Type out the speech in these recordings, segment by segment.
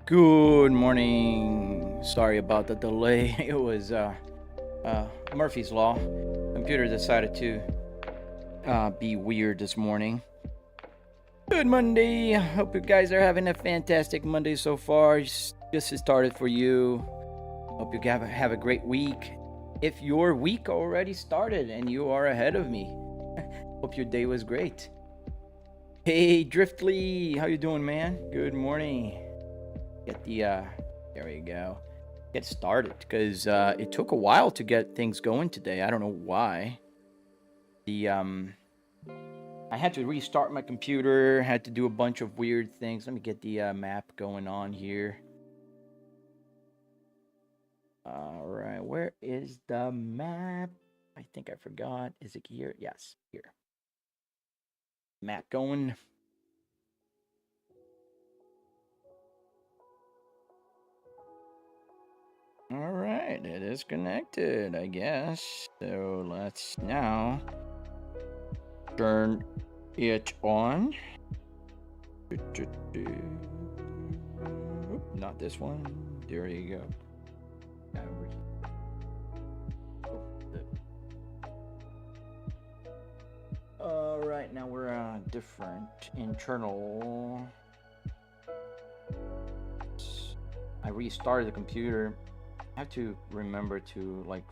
Good morning. Sorry about the delay. It was Murphy's Law. Computer decided to be weird this morning. Good Monday. Hope you guys are having a fantastic Monday so far. Just started for you. Hope you have a great week. If your week already started and you are ahead of me, hope your day was great. Hey Driftly, how you doing, man? Good morning. Get the there we go, get started, because it took a while to get things going today. I don't know why. I had to restart my computer, had to do a bunch of weird things. Let me get the map going on here. All right, where is the map? I think I forgot. Is it here? Yes, here. Map going. All right, it is connected, I guess. So let's now turn it on. Not this one. There you go. All right, now we're different internal. I restarted the computer. I have to remember to like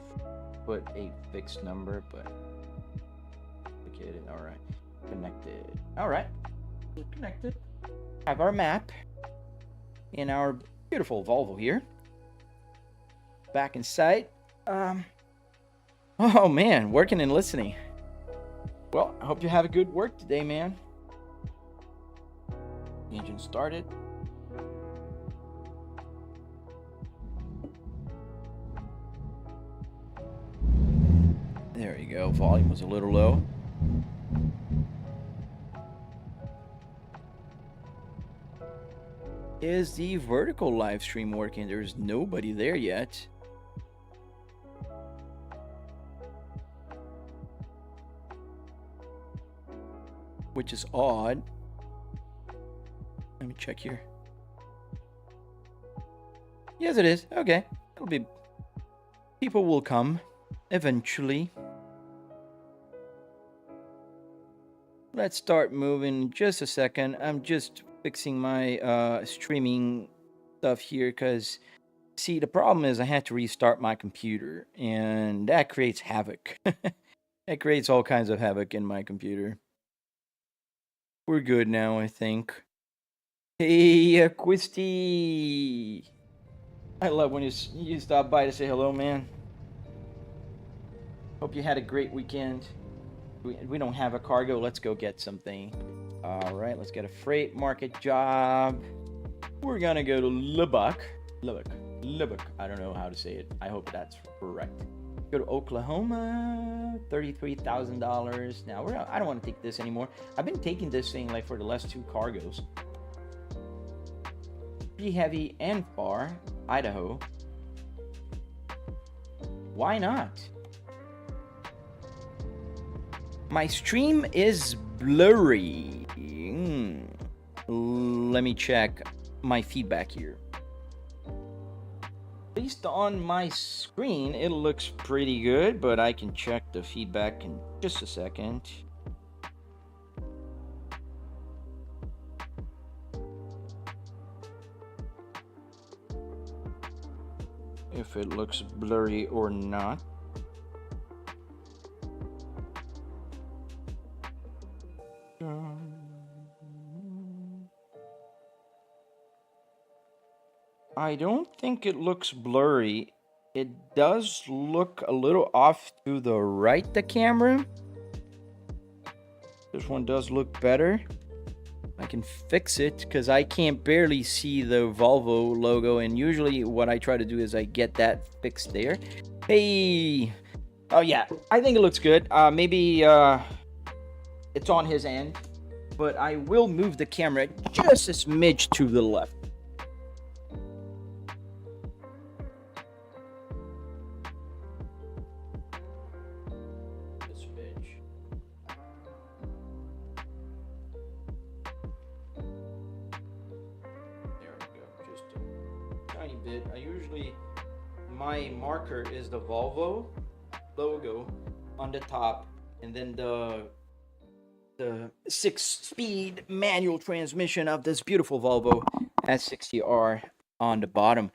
put a fixed number, but complicated. All right, connected. All right, connected. Have our map in our beautiful Volvo here. Back in sight. Oh man, working and listening. Well, I hope you have a good work today, man. Engine started. There you go. Volume was a little low. Is the vertical live stream working? There's nobody there yet. Which is odd. Let me check here. Yes, it is. Okay. It'll be. People will come eventually. Let's start moving. Just a second. I'm just fixing my streaming stuff here, because see, the problem is I had to restart my computer, and that creates havoc. That creates all kinds of havoc in my computer. We're good now, I think. Hey, Quisty. I love when you stop by to say hello, man. Hope you had a great weekend. We don't have a cargo. Let's go get something. All right, let's get a freight market job. We're gonna go to Lubbock. I don't know how to say it. I hope that's correct. Go to Oklahoma, $33,000. Now I don't want to take this anymore. I've been taking this thing like for the last 2 cargoes. Pretty heavy and far, Idaho. Why not? My stream is blurry. Let me check my feedback here. Based on my screen, it looks pretty good, but I can check the feedback in just a second. If it looks blurry or not. I don't think it looks blurry. It does look a little off to the right, the camera. This one does look better. I can fix it because I can't barely see the Volvo logo, and usually what I try to do is I get that fixed there. Hey, oh yeah, I think it looks good. Maybe it's on his end, but I will move the camera just a smidge to the left. Bit. I usually, my marker is the Volvo logo on the top, and then the 6-speed manual transmission of this beautiful Volvo S60R on the bottom.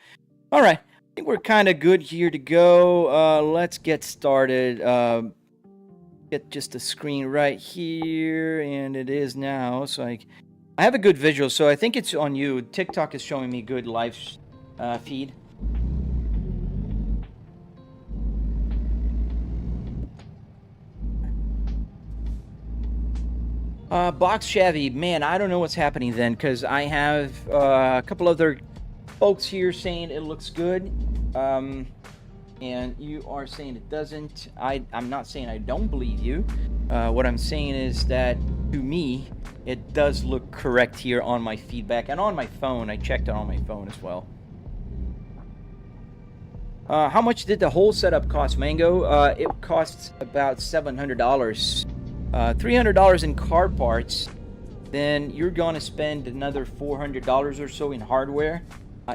All right, I think we're kind of good here to go. Let's get started. Get just the screen right here, and it is now. So I have a good visual, so I think it's on you. TikTok is showing me good live feed. Box Chevy, man, I don't know what's happening then, because I have a couple other folks here saying it looks good, and you are saying it doesn't. I'm not saying I don't believe you. What I'm saying is that, to me, it does look correct here on my feedback, and on my phone. I checked it on my phone as well. How much did the whole setup cost, Mango? It costs about $700. $300 in car parts. Then you're going to spend another $400 or so in hardware.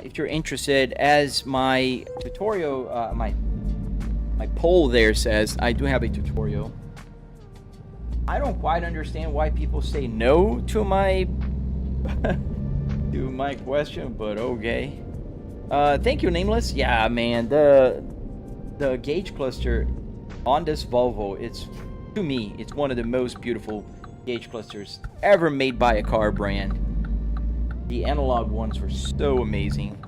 If you're interested, as my tutorial, my poll there says, I do have a tutorial. I don't quite understand why people say no to my to my question, but okay. Thank you, Nameless. Yeah, man, the gauge cluster on this Volvo, to me, it's one of the most beautiful gauge clusters ever made by a car brand. The analog ones were so amazing.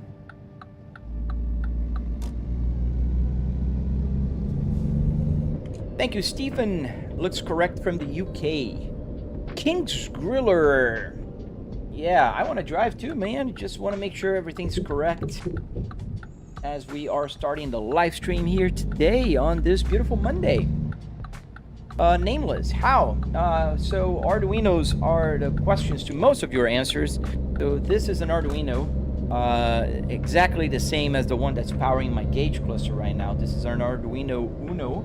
Thank you, Stephen. Looks correct from the UK. King's Griller. Yeah, I want to drive too, man. Just want to make sure everything's correct as we are starting the live stream here today on this beautiful Monday. Nameless, how? So Arduinos are the questions to most of your answers. So this is an Arduino, exactly the same as the one that's powering my gauge cluster right now. This is an Arduino Uno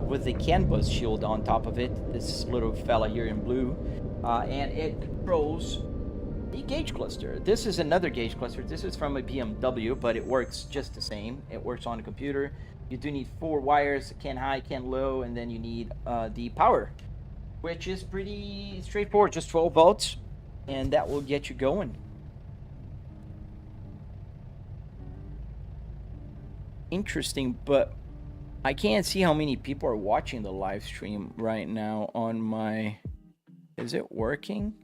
with the CAN bus shield on top of it. This little fella here in blue, and it controls the gauge cluster. This is another gauge cluster. This is from a BMW, but it works just the same. It works on a computer. You do need 4 wires, CAN high, CAN low, and then you need the power, which is pretty straightforward, just 12 volts, and that will get you going. Interesting, but I can't see how many people are watching the live stream right now on my... Is it working?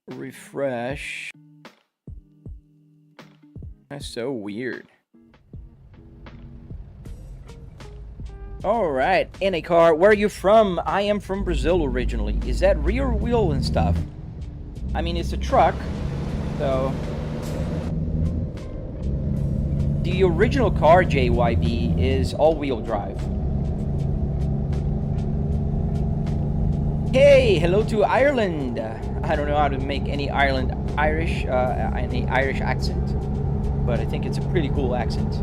Refresh. That's so weird. All right, in a car. Where are you from? I am from Brazil originally. Is that rear wheel and stuff? I mean, it's a truck, so... The original car, JYB, is all-wheel drive. Hey, hello to Ireland. I don't know how to make any Irish accent, but I think it's a pretty cool accent.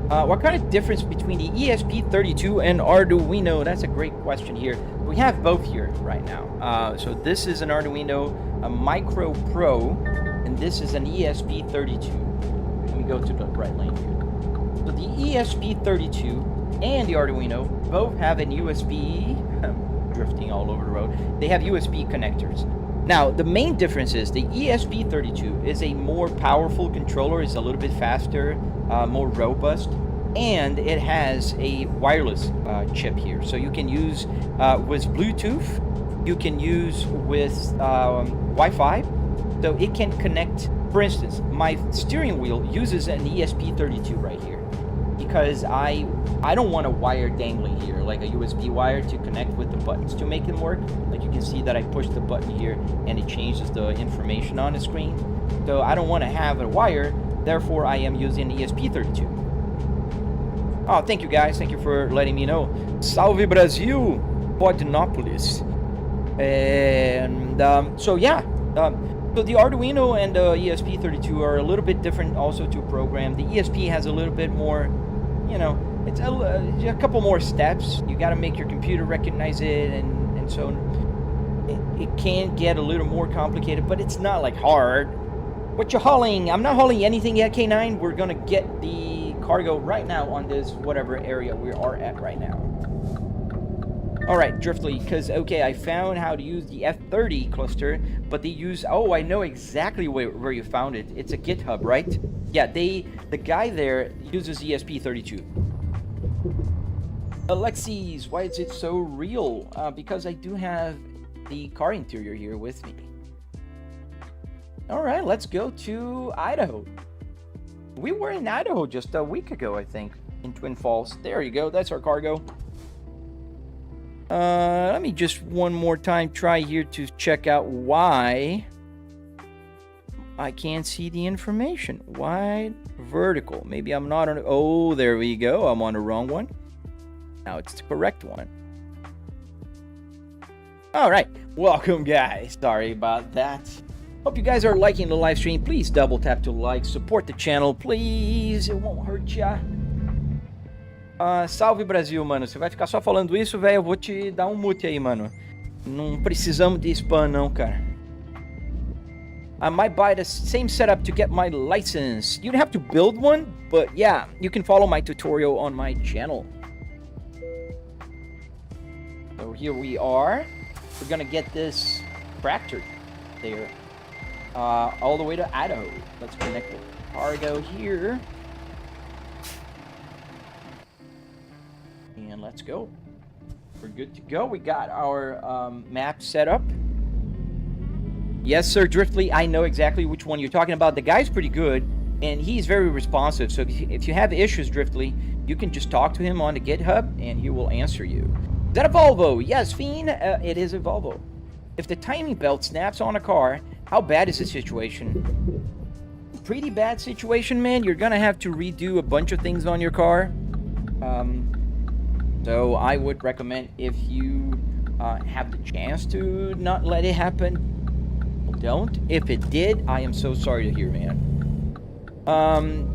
What kind of difference between the ESP32 and Arduino? That's a great question here. We have both here right now. So this is an Arduino, a Micro Pro, and this is an ESP32. Let me go to the right lane here. So the ESP32 and the Arduino both have an USB, drifting all over the road. They have USB connectors. Now, the main difference is the ESP32 is a more powerful controller, it's a little bit faster, more robust, and it has a wireless chip here. So you can use with Bluetooth, you can use with Wi-Fi, so it can connect. For instance, my steering wheel uses an ESP32 right here. because I don't want a wire dangling here, like a USB wire to connect with the buttons to make them work. Like you can see that I push the button here and it changes the information on the screen. So I don't want to have a wire, therefore I am using ESP32. Oh, thank you guys, thank you for letting me know. Salve Brasil, Podnópolis. And so yeah, so the Arduino and the ESP32 are a little bit different also to program. The ESP has a little bit more, you know, it's a couple more steps. You got to make your computer recognize it, and so it can get a little more complicated, but it's not like hard. What you hauling? I'm not hauling anything yet, K9. We're gonna get the cargo right now on this whatever area we are at right now. All right, Driftly, because, okay, I found how to use the F30 cluster, but they use, oh, I know exactly where you found it. It's a GitHub, right? Yeah, the guy there uses ESP32. Alexis, why is it so real? Because I do have the car interior here with me. All right, let's go to Idaho. We were in Idaho just a week ago, I think, in Twin Falls. There you go, that's our cargo. Let me just one more time try here to check out why I can't see the information. Wide vertical. Maybe I'm not on. Oh, there we go. I'm on the wrong one. Now it's the correct one. All right. Welcome, guys. Sorry about that. Hope you guys are liking the live stream. Please double tap to like. Support the channel, please. It won't hurt ya. Salve Brasil, mano. Você vai ficar só falando isso, velho? Eu vou te dar um mute aí, mano. Não precisamos de spam, não, cara. I might buy the same setup to get my license. You'd have to build one, but yeah, you can follow my tutorial on my channel. So here we are. We're gonna get this tractor there. All the way to Idaho. Let's connect the cargo here. And let's go. We're good to go. We got our map set up. Yes, sir, Driftly. I know exactly which one you're talking about. The guy's pretty good, and he's very responsive. So if you have issues, Driftly, you can just talk to him on the GitHub, and he will answer you. Is that a Volvo? Yes, Fiend, it is a Volvo. If the timing belt snaps on a car, how bad is the situation? Pretty bad situation, man. You're gonna have to redo a bunch of things on your car. So I would recommend, if you have the chance to not let it happen, don't. If it did, I am so sorry to hear, man.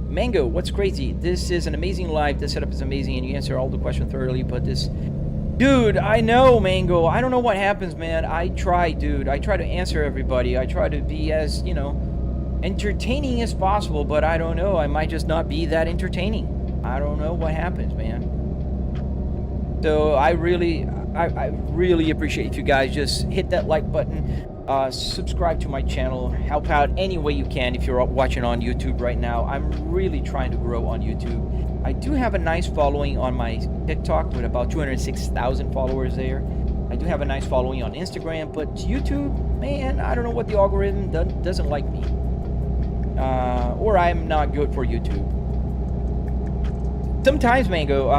Mango, what's crazy? This is an amazing live. The setup is amazing, and you answer all the questions thoroughly, but this... Dude, I know, Mango. I don't know what happens, man. I try, dude. I try to answer everybody. I try to be as, you know, entertaining as possible, but I don't know. I might just not be that entertaining. I don't know what happens, man. So I really appreciate if you guys just hit that like button, subscribe to my channel, help out any way you can if you're watching on YouTube right now. I'm really trying to grow on YouTube. I do have a nice following on my TikTok with about 206,000 followers there. I do have a nice following on Instagram, but YouTube, man, I don't know what the algorithm doesn't like me. Or I'm not good for YouTube. Sometimes, Mango,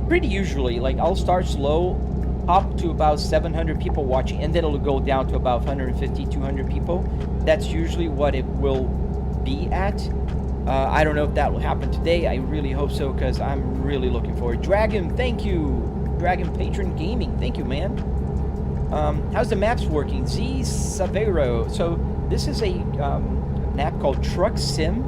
pretty usually, like I'll start slow, up to about 700 people watching, and then it'll go down to about 150, 200 people. That's usually what it will be at. I don't know if that will happen today. I really hope so, because I'm really looking forward. Dragon, thank you. Dragon Patron Gaming, thank you, man. How's the maps working? Z Savero. So this is a an app called Truck Sim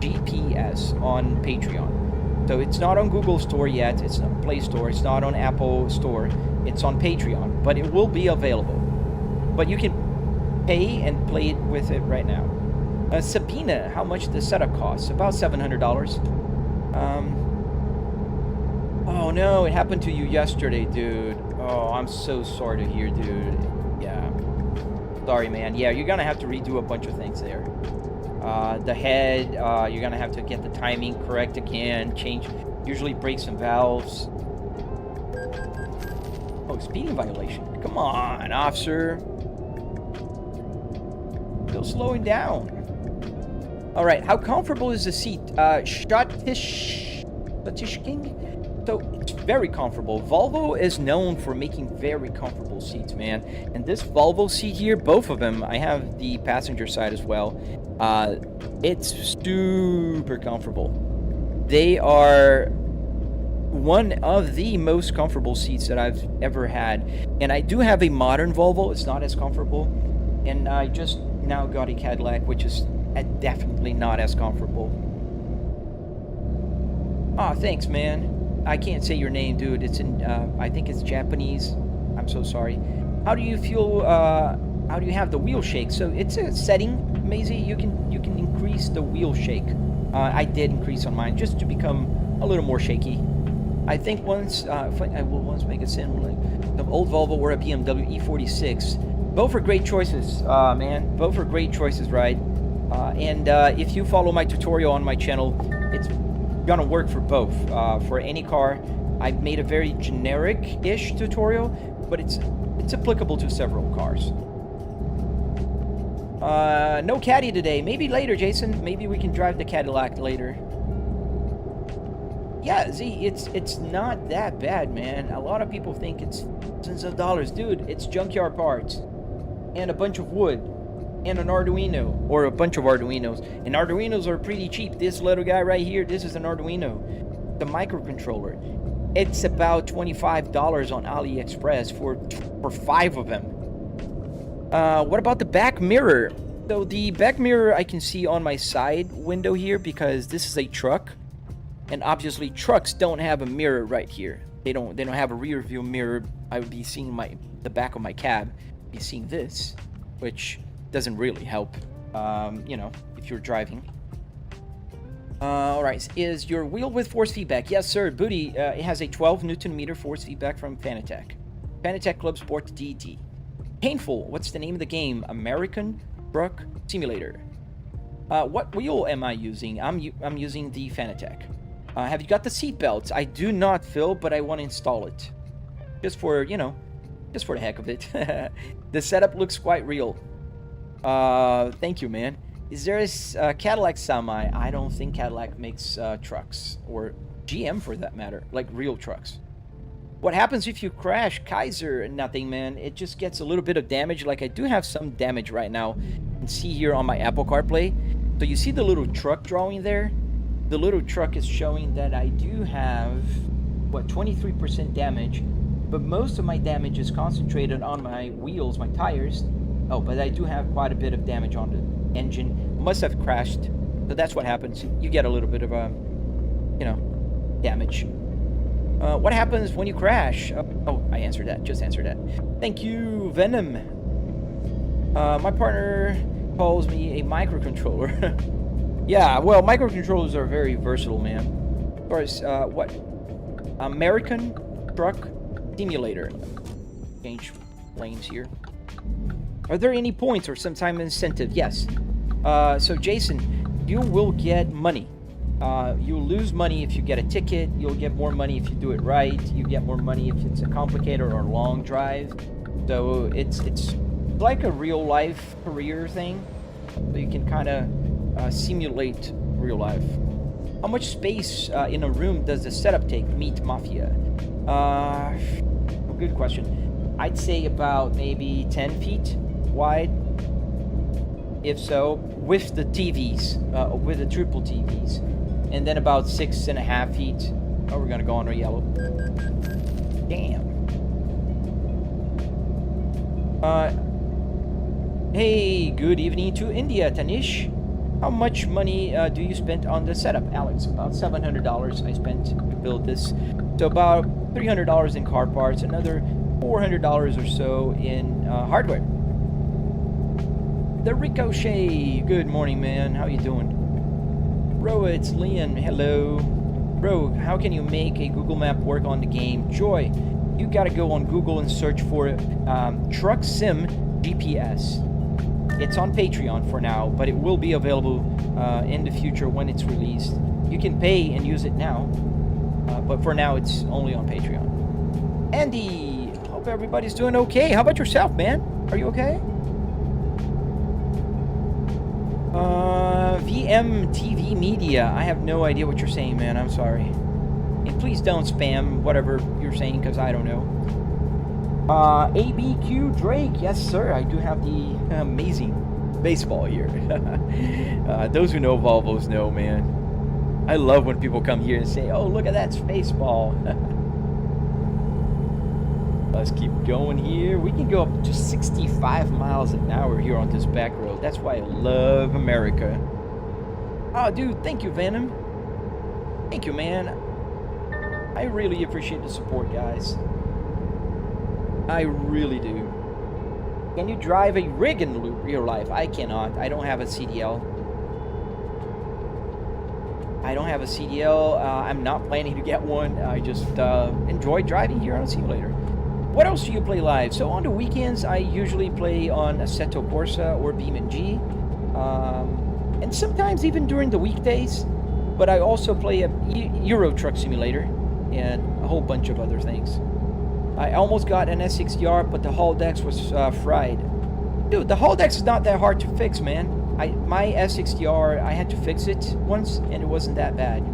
GPS on Patreon. So it's not on Google Store yet. It's not Play Store. It's not on Apple Store. It's on Patreon, but it will be available. But you can pay and play it with it right now. Sabina, how much the setup costs? About $700. Oh no, it happened to you yesterday, dude. Oh, I'm so sorry to hear, dude. Yeah. Sorry, man. Yeah, you're gonna have to redo a bunch of things there. The head, you're gonna have to get the timing correct again, change, usually brakes and valves. Oh, speeding violation. Come on, officer. Still slowing down. All right, how comfortable is the seat? So it's very comfortable. Volvo is known for making very comfortable seats, man. And this Volvo seat here, both of them, I have the passenger side as well. It's super comfortable. They are one of the most comfortable seats that I've ever had. And I do have a modern Volvo. It's not as comfortable. And I just now got a Cadillac, which is definitely not as comfortable. Ah, thanks, man. I can't say your name, dude. It's in, I think it's Japanese. I'm so sorry. How do you feel, how do you have the wheel shake? So it's a setting, Maisie. You can increase the wheel shake. I did increase on mine just to become a little more shaky. I think once, I will once make a sin, like the old Volvo or a BMW E46. Both are great choices, man. Both are great choices, right? And if you follow my tutorial on my channel, it's gonna work for both. For any car, I made a very generic-ish tutorial, but it's applicable to several cars. No Caddy today. Maybe later, Jason. Maybe we can drive the Cadillac later. Yeah, Z, it's not that bad, man. A lot of people think it's thousands of dollars. Dude, it's junkyard parts and a bunch of wood and an Arduino, or a bunch of Arduinos. And Arduinos are pretty cheap. This little guy right here, this is an Arduino. The microcontroller. It's about $25 on AliExpress for 5 of them. What about the back mirror? So the back mirror I can see on my side window here because this is a truck. And obviously trucks don't have a mirror right here. They don't have a rear view mirror. I would be seeing the back of my cab. Be seeing this, which doesn't really help, you know, if you're driving. All right, is your wheel with force feedback? Yes, sir. Booty, it has a 12 Newton meter force feedback from Fanatec. Fanatec Clubsport DT. Painful. What's the name of the game? American Truck Simulator. What wheel am I using? I'm using the Fanatec. Have you got the seat belts? I do not, Phil, but I want to install it. Just for, you know, just for the heck of it. The setup looks quite real. Thank you, man. Is there a Cadillac Semi? I don't think Cadillac makes trucks, or GM for that matter, like real trucks. What happens if you crash? Kaiser, nothing, man. It just gets a little bit of damage. Like I do have some damage right now. You can see here on my Apple CarPlay. So you see the little truck drawing there? The little truck is showing that I do have, what, 23% damage. But most of my damage is concentrated on my wheels, my tires. Oh, but I do have quite a bit of damage on the engine. Must have crashed. So that's what happens. You get a little bit of, you know, damage. What happens when you crash? Oh, I answered that. Just answered that. Thank you, Venom. My partner calls me a microcontroller. Yeah, well, microcontrollers are very versatile, man. As far as, what? American Truck Simulator. Change lanes here. Are there any points or some time incentive? Yes. So, Jason, you will get money. You'll lose money if you get a ticket. You'll get more money if you do it right. You get more money if it's a complicated or long drive. So it's like a real life career thing. So you can kind of simulate real life. How much space in a room does the setup take? Meat Mafia. Good question. I'd say about maybe 10 feet wide. If so, with the TVs, with the triple TVs. And then about 6.5 feet. Oh, we're gonna go on a yellow. Damn. Hey, good evening to India, Tanish. How much money do you spend on the setup, Alex? About $700 I spent to build this. So about $300 in car parts, another $400 or so in hardware. The Ricochet. Good morning, man. How you doing? Bro, it's Leon. Hello. Bro, how can you make a Google map work on the game? Joy, you gotta go on Google and search for Truck Sim GPS. It's on Patreon for now, but it will be available in the future when it's released. You can pay and use it now, but for now it's only on Patreon. Andy, hope everybody's doing okay. How about yourself, man? Are you okay? VMTV Media. I have no idea what you're saying, man. I'm sorry. And please don't spam whatever you're saying, because I don't know. ABQ Drake, yes sir, I do have the amazing baseball here. Those who know Volvos know, man. I love when people come here and say, oh, look at that Spaceball. Let's keep going here. We can go up to 65 miles an hour here on this back road. That's why I love America. Oh, dude, thank you, Venom. Thank you, man. I really appreciate the support, guys. I really do. Can you drive a rig in real life? I cannot. I don't have a CDL. I'm not planning to get one. I just enjoy driving here on a simulator. What else do you play live? So on the weekends, I usually play on Assetto Corsa or BeamNG. And sometimes even during the weekdays. But I also play a Euro Truck Simulator and a whole bunch of other things. I almost got an S60R, but the hull deck was fried. Dude, the hull deck is not that hard to fix, man. My S60R, I had to fix it once, and it wasn't that bad.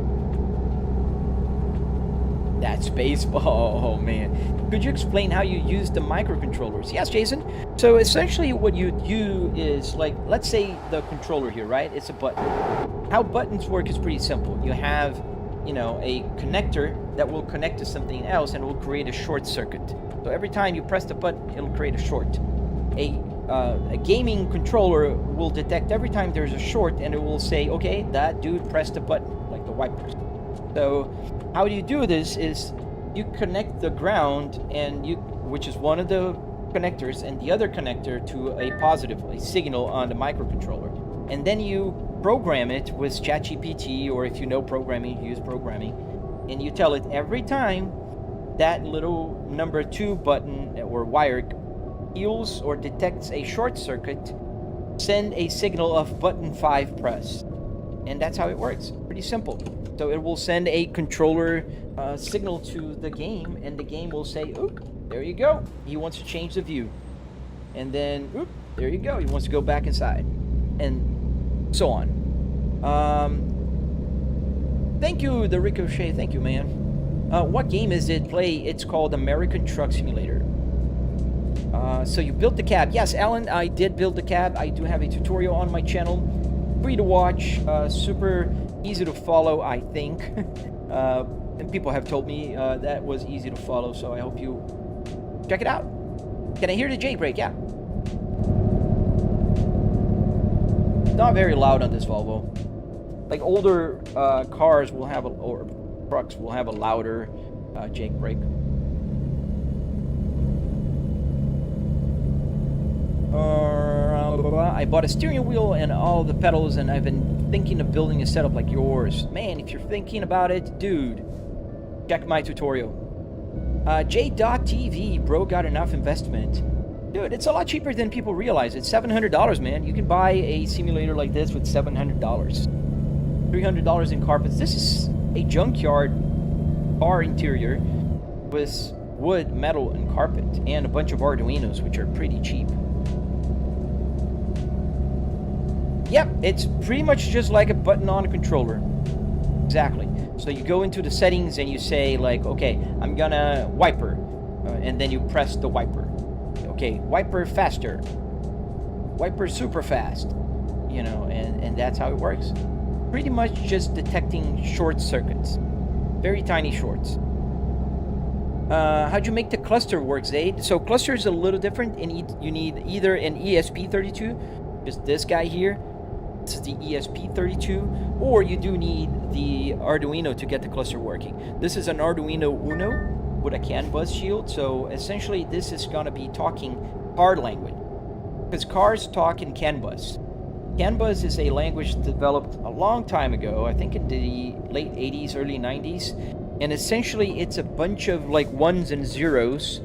That's baseball, oh man. Could you explain how you use the microcontrollers? Yes, Jason. So essentially what you do is, like, let's say the controller here, right? It's a button. How buttons work is pretty simple. You have, you know, a connector that will connect to something else and it will create a short circuit. So every time you press the button, it'll create a short. A gaming controller will detect every time there's a short and it will say, okay, that dude pressed the button, like the wipers. So how you do this is you connect the ground and which is one of the connectors, and the other connector to a positive, a signal on the microcontroller. And then you program it with ChatGPT, or if you know programming, you use programming, and you tell it every time that little number 2 button or wire feels or detects a short circuit, send a signal of button 5 press. And that's how it works. Pretty simple. So it will send a controller signal to the game, and the game will say, oop, there you go. He wants to change the view. And then, oop, there you go. He wants to go back inside. And so on. Thank you, the Ricochet. Thank you, man. What game is it? It's called American Truck Simulator. So you built the cab. Yes, Alan, I did build the cab. I do have a tutorial on my channel. Free to watch. Super easy to follow, I think. And people have told me that was easy to follow, so I hope you check it out. Can I hear the jailbreak? Yeah. Not very loud on this Volvo. Like older cars will have or trucks will have a louder jailbreak. I bought a steering wheel and all the pedals, and I've been thinking of building a setup like yours. Man, if you're thinking about it, dude, check my tutorial. J.TV, bro, got enough investment. Dude, it's a lot cheaper than people realize. It's $700, man. You can buy a simulator like this with $700. $300 in carpets. This is a junkyard car interior with wood, metal, and carpet, and a bunch of arduinos, which are pretty cheap. Yep, it's pretty much just like a button on a controller. Exactly. So you go into the settings and you say, like, okay, I'm gonna wiper, and then you press the wiper. Okay, wiper faster, wiper super fast, you know, and that's how it works. Pretty much just detecting short circuits, very tiny shorts. How'd you make the cluster work, Zaid? So cluster is a little different, and you need either an ESP32, just this guy here. This is the ESP32, or you do need the Arduino to get the cluster working. This is an Arduino Uno with a CAN bus shield, so essentially this is going to be talking car language, because cars talk in CAN bus. CAN bus is a language developed a long time ago, I think in the late 80s, early 90s, and essentially it's a bunch of like ones and zeros,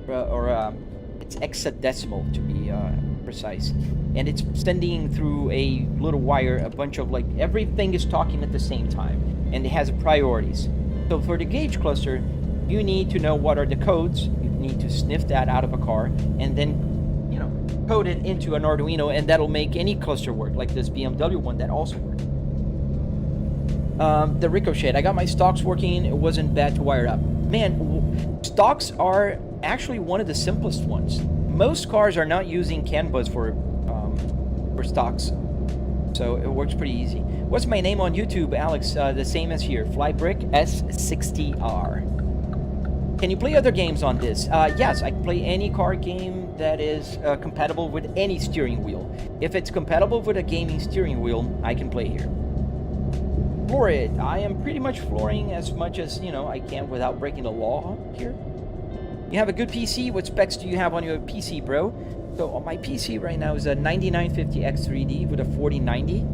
it's hexadecimal to be precise, and it's sending through a little wire a bunch of, like, everything is talking at the same time, and it has priorities. So for the gauge cluster, you need to know what are the codes. You need to sniff that out of a car, and then, you know, code it into an Arduino, and that'll make any cluster work, like this BMW one that also works. The Ricochet. I got my stocks working. It wasn't bad to wire up. Man, stocks are actually one of the simplest ones. Most cars are not using CAN bus for stocks, so it works pretty easy. What's my name on YouTube, Alex? The same as here, Flybrick S60R. Can you play other games on this? Yes, I can play any car game that is compatible with any steering wheel. If it's compatible with a gaming steering wheel, I can play here. Floor it. I am pretty much flooring as much as, you know, I can without breaking the law here. You have a good PC? What specs do you have on your PC, bro? So on my PC right now is a 9950X3D with a 4090.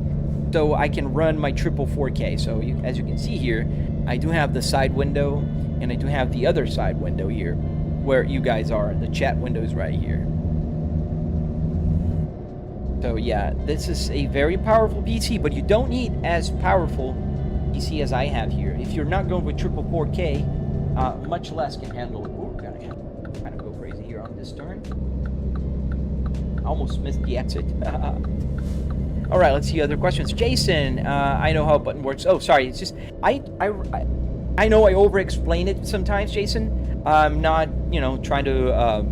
So I can run my triple 4K. So as you can see here, I do have the side window, and I do have the other side window here, where you guys are. The chat window is right here. So yeah, this is a very powerful PC, but you don't need as powerful PC as I have here. If you're not going with triple 4K, much less can handle it. Ooh, gotta kind of go crazy here on this turn. Almost missed the exit. All right, let's see other questions. Jason, I know how a button works. Oh, sorry, it's just I know I over-explain it sometimes, Jason. I'm not, you know, trying to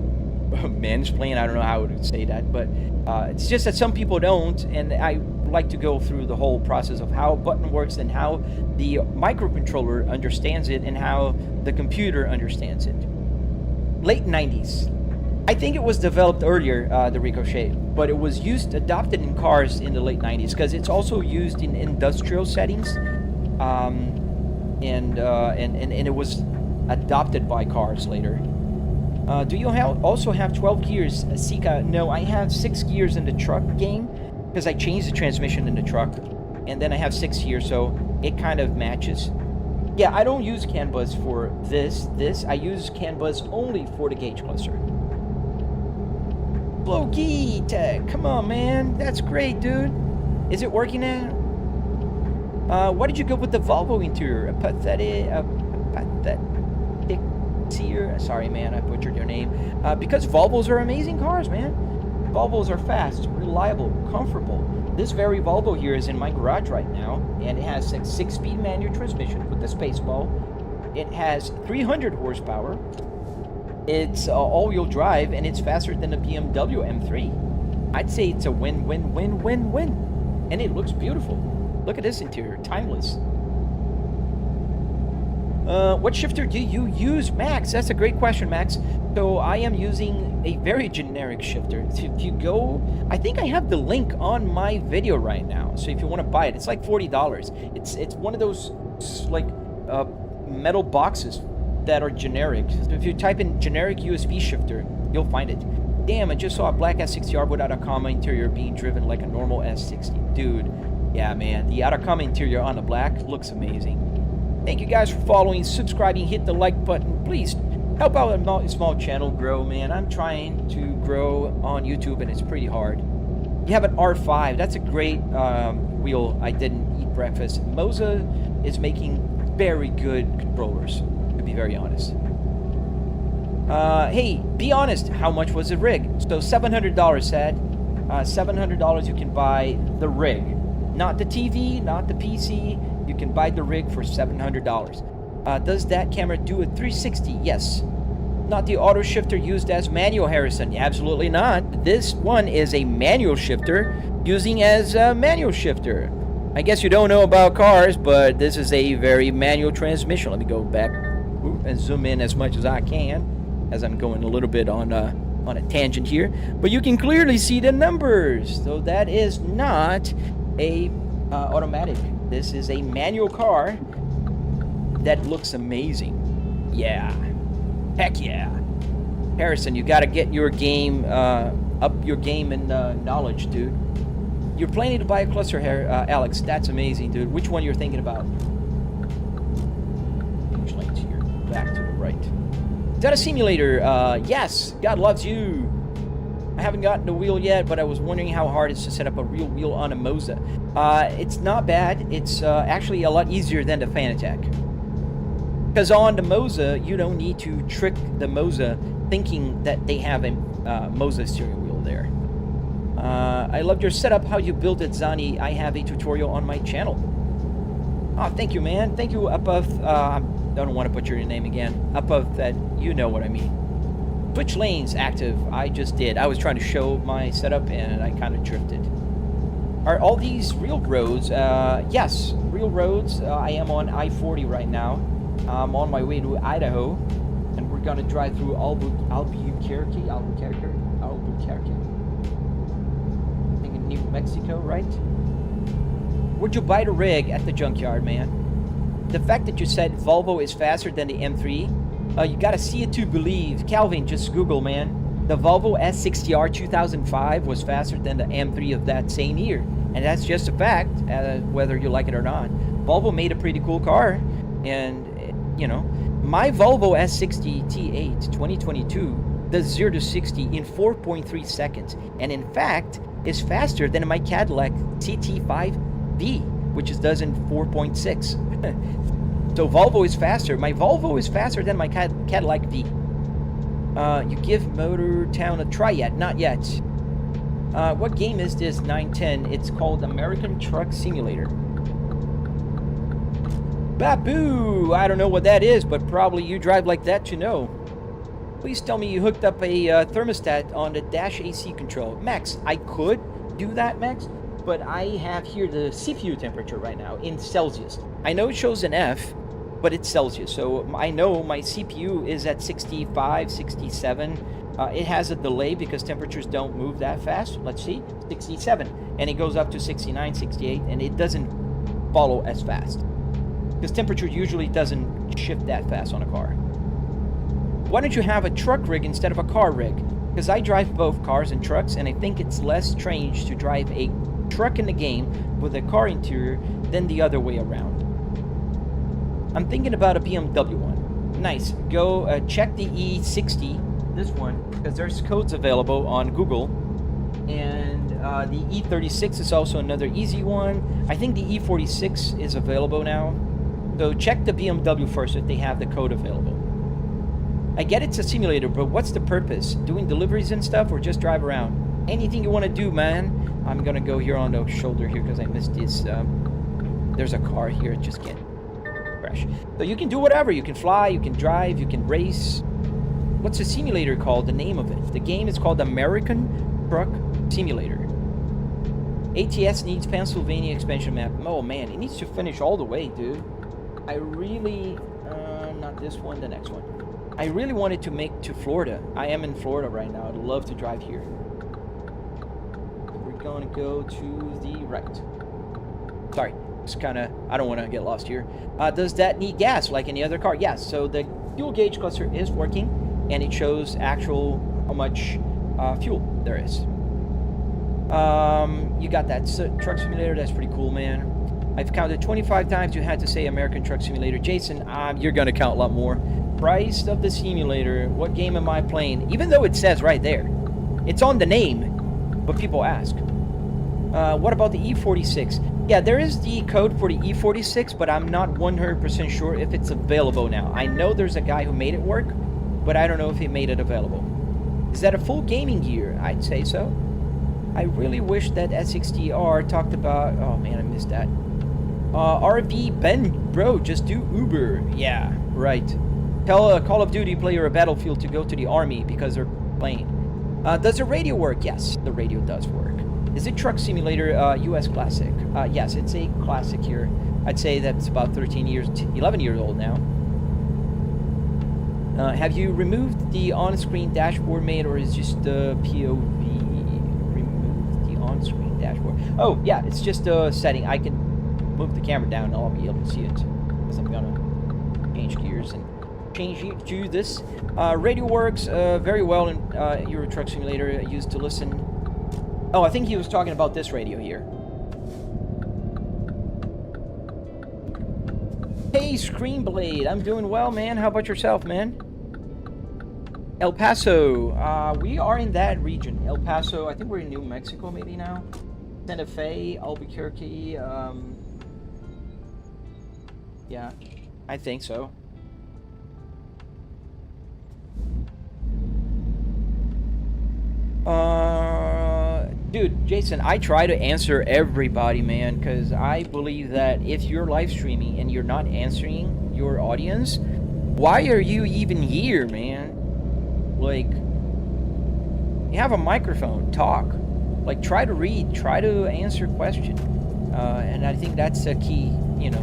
mansplain. I don't know how to say that, but it's just that some people don't, and I like to go through the whole process of how a button works and how the microcontroller understands it and how the computer understands it. Late 90s. I think it was developed earlier, the Ricochet, but it was adopted in cars in the late 90s because it's also used in industrial settings, and it was adopted by cars later. Do you also have 12 gears, Sika? No, I have 6 gears in the truck game because I changed the transmission in the truck, and then I have 6 here, so it kind of matches. Yeah, I don't use CAN bus for this. I use CAN bus only for the gauge cluster. Blogi Tech, come on, man, that's great, dude. Is it working now? Why did you go with the Volvo interior? A pathetic seer. Sorry, man, I butchered your name. Because Volvos are amazing cars, man. Volvos are fast, reliable, comfortable. This very Volvo here is in my garage right now, and it has a 6-speed manual transmission with the Spaceball. It has 300 horsepower. It's all-wheel drive, and it's faster than a BMW M3. I'd say it's a win, win, win, win, win. And it looks beautiful. Look at this interior, timeless. What shifter do you use, Max? That's a great question, Max. So I am using a very generic shifter. If you go, I think I have the link on my video right now. So if you want to buy it, it's like $40. It's one of those like metal boxes that are generic. So if you type in generic USB shifter, you'll find it. Damn, I just saw a black S60R without a comma interior being driven like a normal S60. Dude, yeah, man, the Atacama interior on the black looks amazing. Thank you guys for following, subscribing, hit the like button. Please help out a small channel grow, man. I'm trying to grow on YouTube, and it's pretty hard. You have an R5. That's a great wheel. I didn't eat breakfast. Moza is making very good controllers, to be very honest. Hey, be honest. How much was the rig? So $700, said. $700 you can buy the rig. Not the TV, not the PC. You can buy the rig for $700. Does that camera do a 360? Yes. Not the auto shifter used as manual, Harrison. Absolutely not. This one is a manual shifter using as a manual shifter. I guess you don't know about cars, but this is a very manual transmission. Let me go back and zoom in as much as I can, as I'm going a little bit on a tangent here. But you can clearly see the numbers. So that is not a automatic. This is a manual car that looks amazing. Yeah. Heck yeah. Harrison, you got to get your game, up your game and knowledge, dude. You're planning to buy a cluster here, Alex. That's amazing, dude. Which one you're thinking about? Which lane's here? Back to the right. Is that a simulator? Yes. God loves you. I haven't gotten the wheel yet, but I was wondering how hard it is to set up a real wheel on a Moza. It's not bad. It's actually a lot easier than the Fanatec. Because on the Moza, you don't need to trick the Moza thinking that they have a Moza steering wheel there. I loved your setup, how you built it, Zani. I have a tutorial on my channel. Oh, thank you, man. Thank you, above. I don't want to butcher your name again. Above that, you know what I mean. Switch lanes active. I just did. I was trying to show my setup and I kind of drifted. Are all these real roads? Yes, real roads. I am on I-40 right now. I'm on my way to Idaho, and we're gonna drive through Albuquerque. I think in New Mexico, right? Would you buy the rig at the junkyard, man? The fact that you said Volvo is faster than the M3, you gotta see it to believe. Calvin, just Google, man. The Volvo S60R 2005 was faster than the M3 of that same year. And that's just a fact, whether you like it or not. Volvo made a pretty cool car. And, you know, my Volvo S60 T8 2022 does 0 to 60 in 4.3 seconds. And in fact, is faster than my Cadillac CT5V, which does in 4.6. So Volvo is faster. My Volvo is faster than my Cadillac V. You give Motor Town a try yet? Not yet. What game is this 910? It's called American Truck Simulator. Babu! I don't know what that is, but probably you drive like that to know. Please tell me you hooked up a thermostat on the dash AC control. Max, I could do that, Max, but I have here the CPU temperature right now in Celsius. I know it shows an F, but it's Celsius, so I know my CPU is at 65, 67. It has a delay because temperatures don't move that fast. Let's see, 67, and it goes up to 69, 68, and it doesn't follow as fast because temperature usually doesn't shift that fast on a car. Why don't you have a truck rig instead of a car rig? Because I drive both cars and trucks, and I think it's less strange to drive a truck in the game with a car interior than the other way around. I'm thinking about a BMW one. Nice. Go check the E60, this one, because there's codes available on Google. And the E36 is also another easy one. I think the E46 is available now. So check the BMW first if they have the code available. I get it's a simulator, but what's the purpose? Doing deliveries and stuff, or just drive around? Anything you want to do, man. I'm gonna go here on the shoulder here because I missed this. There's a car here, it just can't crash. So you can do whatever. You can fly, you can drive, you can race. What's the simulator called? The name of it. The game is called American Truck Simulator. ATS needs Pennsylvania expansion map. Oh man, it needs to finish all the way, dude. I really, not this one, the next one. I really wanted to make to Florida. I am in Florida right now. I'd love to drive here. We're gonna go to the right. Sorry, it's kind of, I don't want to get lost here. Does that need gas like any other car? Yes, so the fuel gauge cluster is working and it shows actual how much fuel there is. You got that truck simulator. That's pretty cool, man. I've counted 25 times you had to say American Truck Simulator. Jason, you're gonna count a lot more. Price of the simulator. What game am I playing? Even though it says right there, it's on the name, but people ask. What about the E46? Yeah, there is the code for the E46, but I'm not 100% sure if it's available now. I know there's a guy who made it work, but I don't know if he made it available. Is that a full gaming gear? I'd say so. I really wish that S60R talked about... Oh man, I missed that. RV Ben, bro, just do Uber. Yeah, right. Tell a Call of Duty player a Battlefield to go to the army because they're playing. Does the radio work? Yes, the radio does work. Is it Truck Simulator US Classic? Yes, it's a classic here. I'd say that's about 11 years old now. Have you removed the on-screen dashboard made, or is just the POV? Remove the on-screen dashboard. Oh, yeah, it's just a setting. I can move the camera down and I'll be able to see it. Because I'm gonna change gears and change to this. Radio works very well in Euro Truck Simulator. I used to listen. Oh, I think he was talking about this radio here. Hey, Screenblade, I'm doing well, man. How about yourself, man? El Paso, we are in that region. El Paso, I think we're in New Mexico maybe now. Santa Fe, Albuquerque, yeah, I think so. Dude, Jason, I try to answer everybody, man, because I believe that if you're live streaming and you're not answering your audience, why are you even here, man? Like, you have a microphone, talk. Like, try to read, try to answer question. And I think that's a key,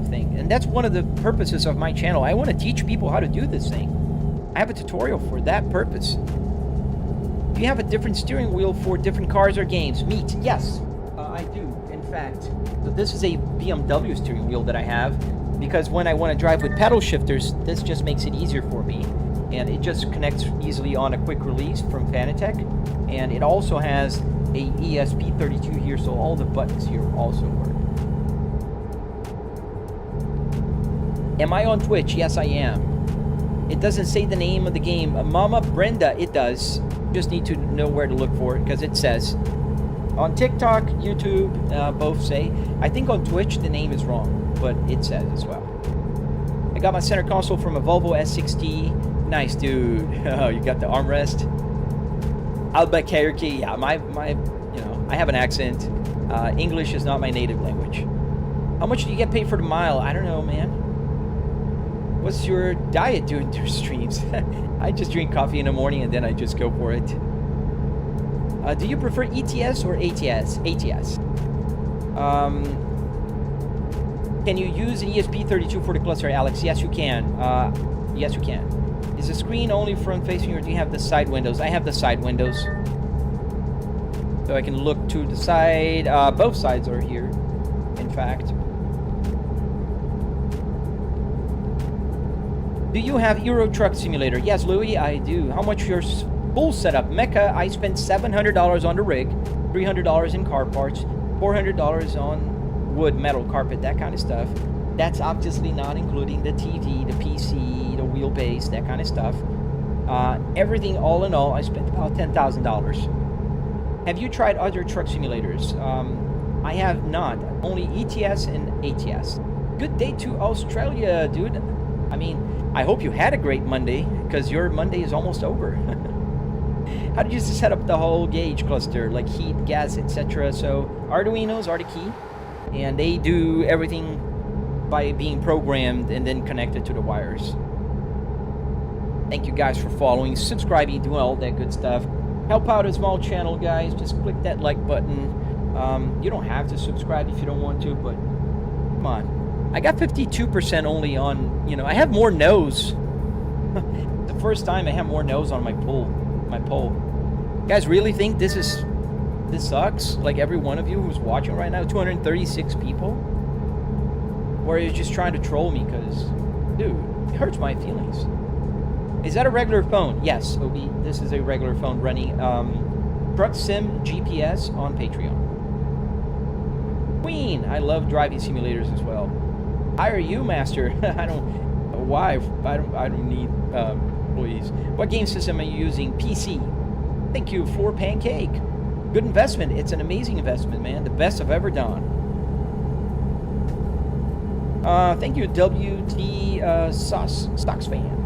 thing. And that's one of the purposes of my channel. I want to teach people how to do this thing. I have a tutorial for that purpose. Do you have a different steering wheel for different cars or games? Meet. Yes, I do. In fact, so this is a BMW steering wheel that I have because when I want to drive with pedal shifters, this just makes it easier for me. And it just connects easily on a quick release from Fanatec. And it also has a ESP32 here, so all the buttons here also work. Am I on Twitch? Yes, I am. It doesn't say the name of the game. Mama Brenda, it does. Just need to know where to look for it because it says. On TikTok, YouTube, both say. I think on Twitch the name is wrong, but it says as well. I got my center console from a Volvo S60. Nice, dude. Oh, you got the armrest. Buttkicker, yeah. I have an accent. English is not my native language. How much do you get paid for the mile? I don't know, man. What's your diet doing through streams? I just drink coffee in the morning and then I just go for it. Do you prefer ETS or ATS? ATS. Can you use an ESP32 for the cluster, Alex? Yes, you can. Yes, you can. Is the screen only front facing or do you have the side windows? I have the side windows. So I can look to the side. Both sides are here, in fact. Do you have Euro Truck Simulator? Yes, Louis, I do. How much your full setup? Mecca, I spent $700 on the rig, $300 in car parts, $400 on wood, metal, carpet, that kind of stuff. That's obviously not including the TV, the PC, the wheelbase, that kind of stuff. Everything all in all, I spent about $10,000. Have you tried other truck simulators? I have not. Only ETS and ATS. Good day to Australia, dude. I mean, I hope you had a great Monday, because your Monday is almost over. How did you set up the whole gauge cluster, like heat, gas, etc.? So arduinos are the key, and they do everything by being programmed and then connected to the wires. Thank you guys for following, subscribing, doing all that good stuff. Help out a small channel, guys. Just click that like button. You don't have to subscribe if you don't want to, but come on. I got 52% only on, I have more no's. The first time I have more no's on my poll. You guys really think this sucks? Like every one of you who's watching right now, 236 people? Or are you just trying to troll me? Because, dude, it hurts my feelings. Is that a regular phone? Yes, Obi, this is a regular phone running Truck Sim GPS on Patreon. Queen, I love driving simulators as well. Hire you, master. I don't need employees. What game system are you using? PC. Thank you for Pancake. Good investment. It's an amazing investment, man. The best I've ever done. Thank you, WT Stocks fan.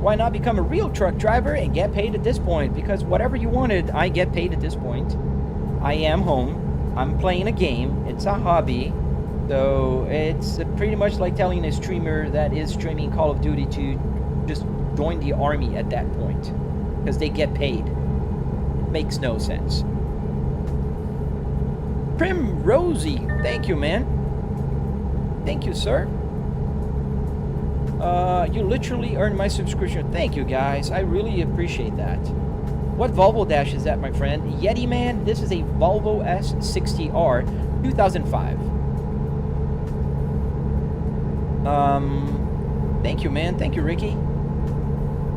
Why not become a real truck driver and get paid at this point? Because whatever you wanted, I get paid at this point. I am home. I'm playing a game. It's a hobby. So it's pretty much like telling a streamer that is streaming Call of Duty to just join the army at that point. Because they get paid. It makes no sense. Prim Rosie, thank you, man. Thank you, sir. You literally earned my subscription. Thank you, guys. I really appreciate that. What Volvo dash is that, my friend? Yeti Man, this is a Volvo S60R 2005. Thank you, man. Thank you, Ricky.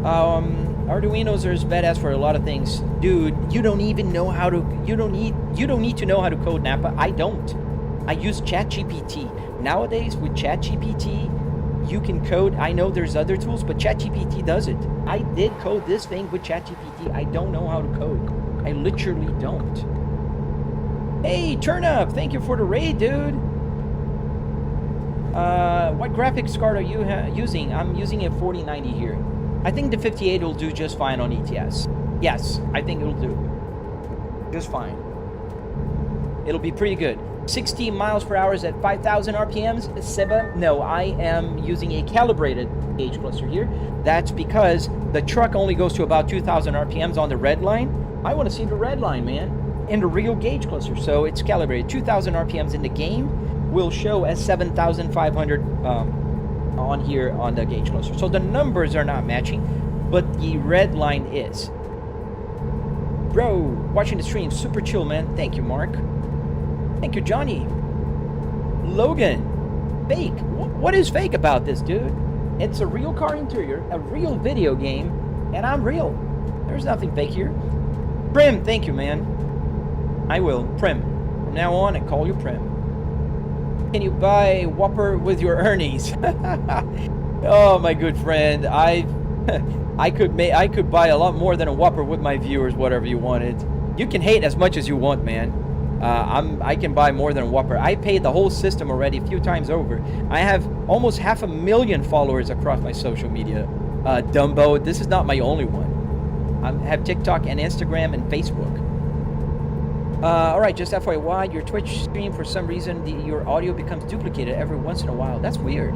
Arduinos are as badass for a lot of things. Dude, you don't even know how to, you don't need to know how to code Napa. I don't. I use ChatGPT. Nowadays, with ChatGPT, you can code. I know there's other tools, but ChatGPT does it. I did code this thing with ChatGPT. I don't know how to code. I literally don't. Hey, Turnup, thank you for the raid, dude. What graphics card are you using? I'm using a 4090 here. I think the 58 will do just fine on ETS. Yes, I think it'll do just fine. It'll be pretty good. 60 miles per hour at 5,000 RPMs. Seba, no, I am using a calibrated gauge cluster here. That's because the truck only goes to about 2,000 RPMs on the red line. I want to see the red line, man, in the real gauge cluster. So it's calibrated. 2,000 RPMs in the game will show as 7,500 on here on the gauge cluster. So the numbers are not matching, but the red line is. Bro, watching the stream, super chill, man. Thank you, Mark. Thank you, Johnny. Logan, fake. What is fake about this, dude? It's a real car interior, a real video game, and I'm real. There's nothing fake here. Prim, thank you, man. I will. Prim. From now on, I call you Prim. Can you buy Whopper with your earnings? Oh, my good friend. I could buy a lot more than a Whopper with my viewers, whatever you wanted. You can hate as much as you want, man. I can buy more than a Whopper. I paid the whole system already a few times over. I have almost 500,000 followers across my social media. Dumbo, this is not my only one. I have TikTok and Instagram and Facebook. Alright, just FYI, your Twitch stream, for some reason, your audio becomes duplicated every once in a while. That's weird.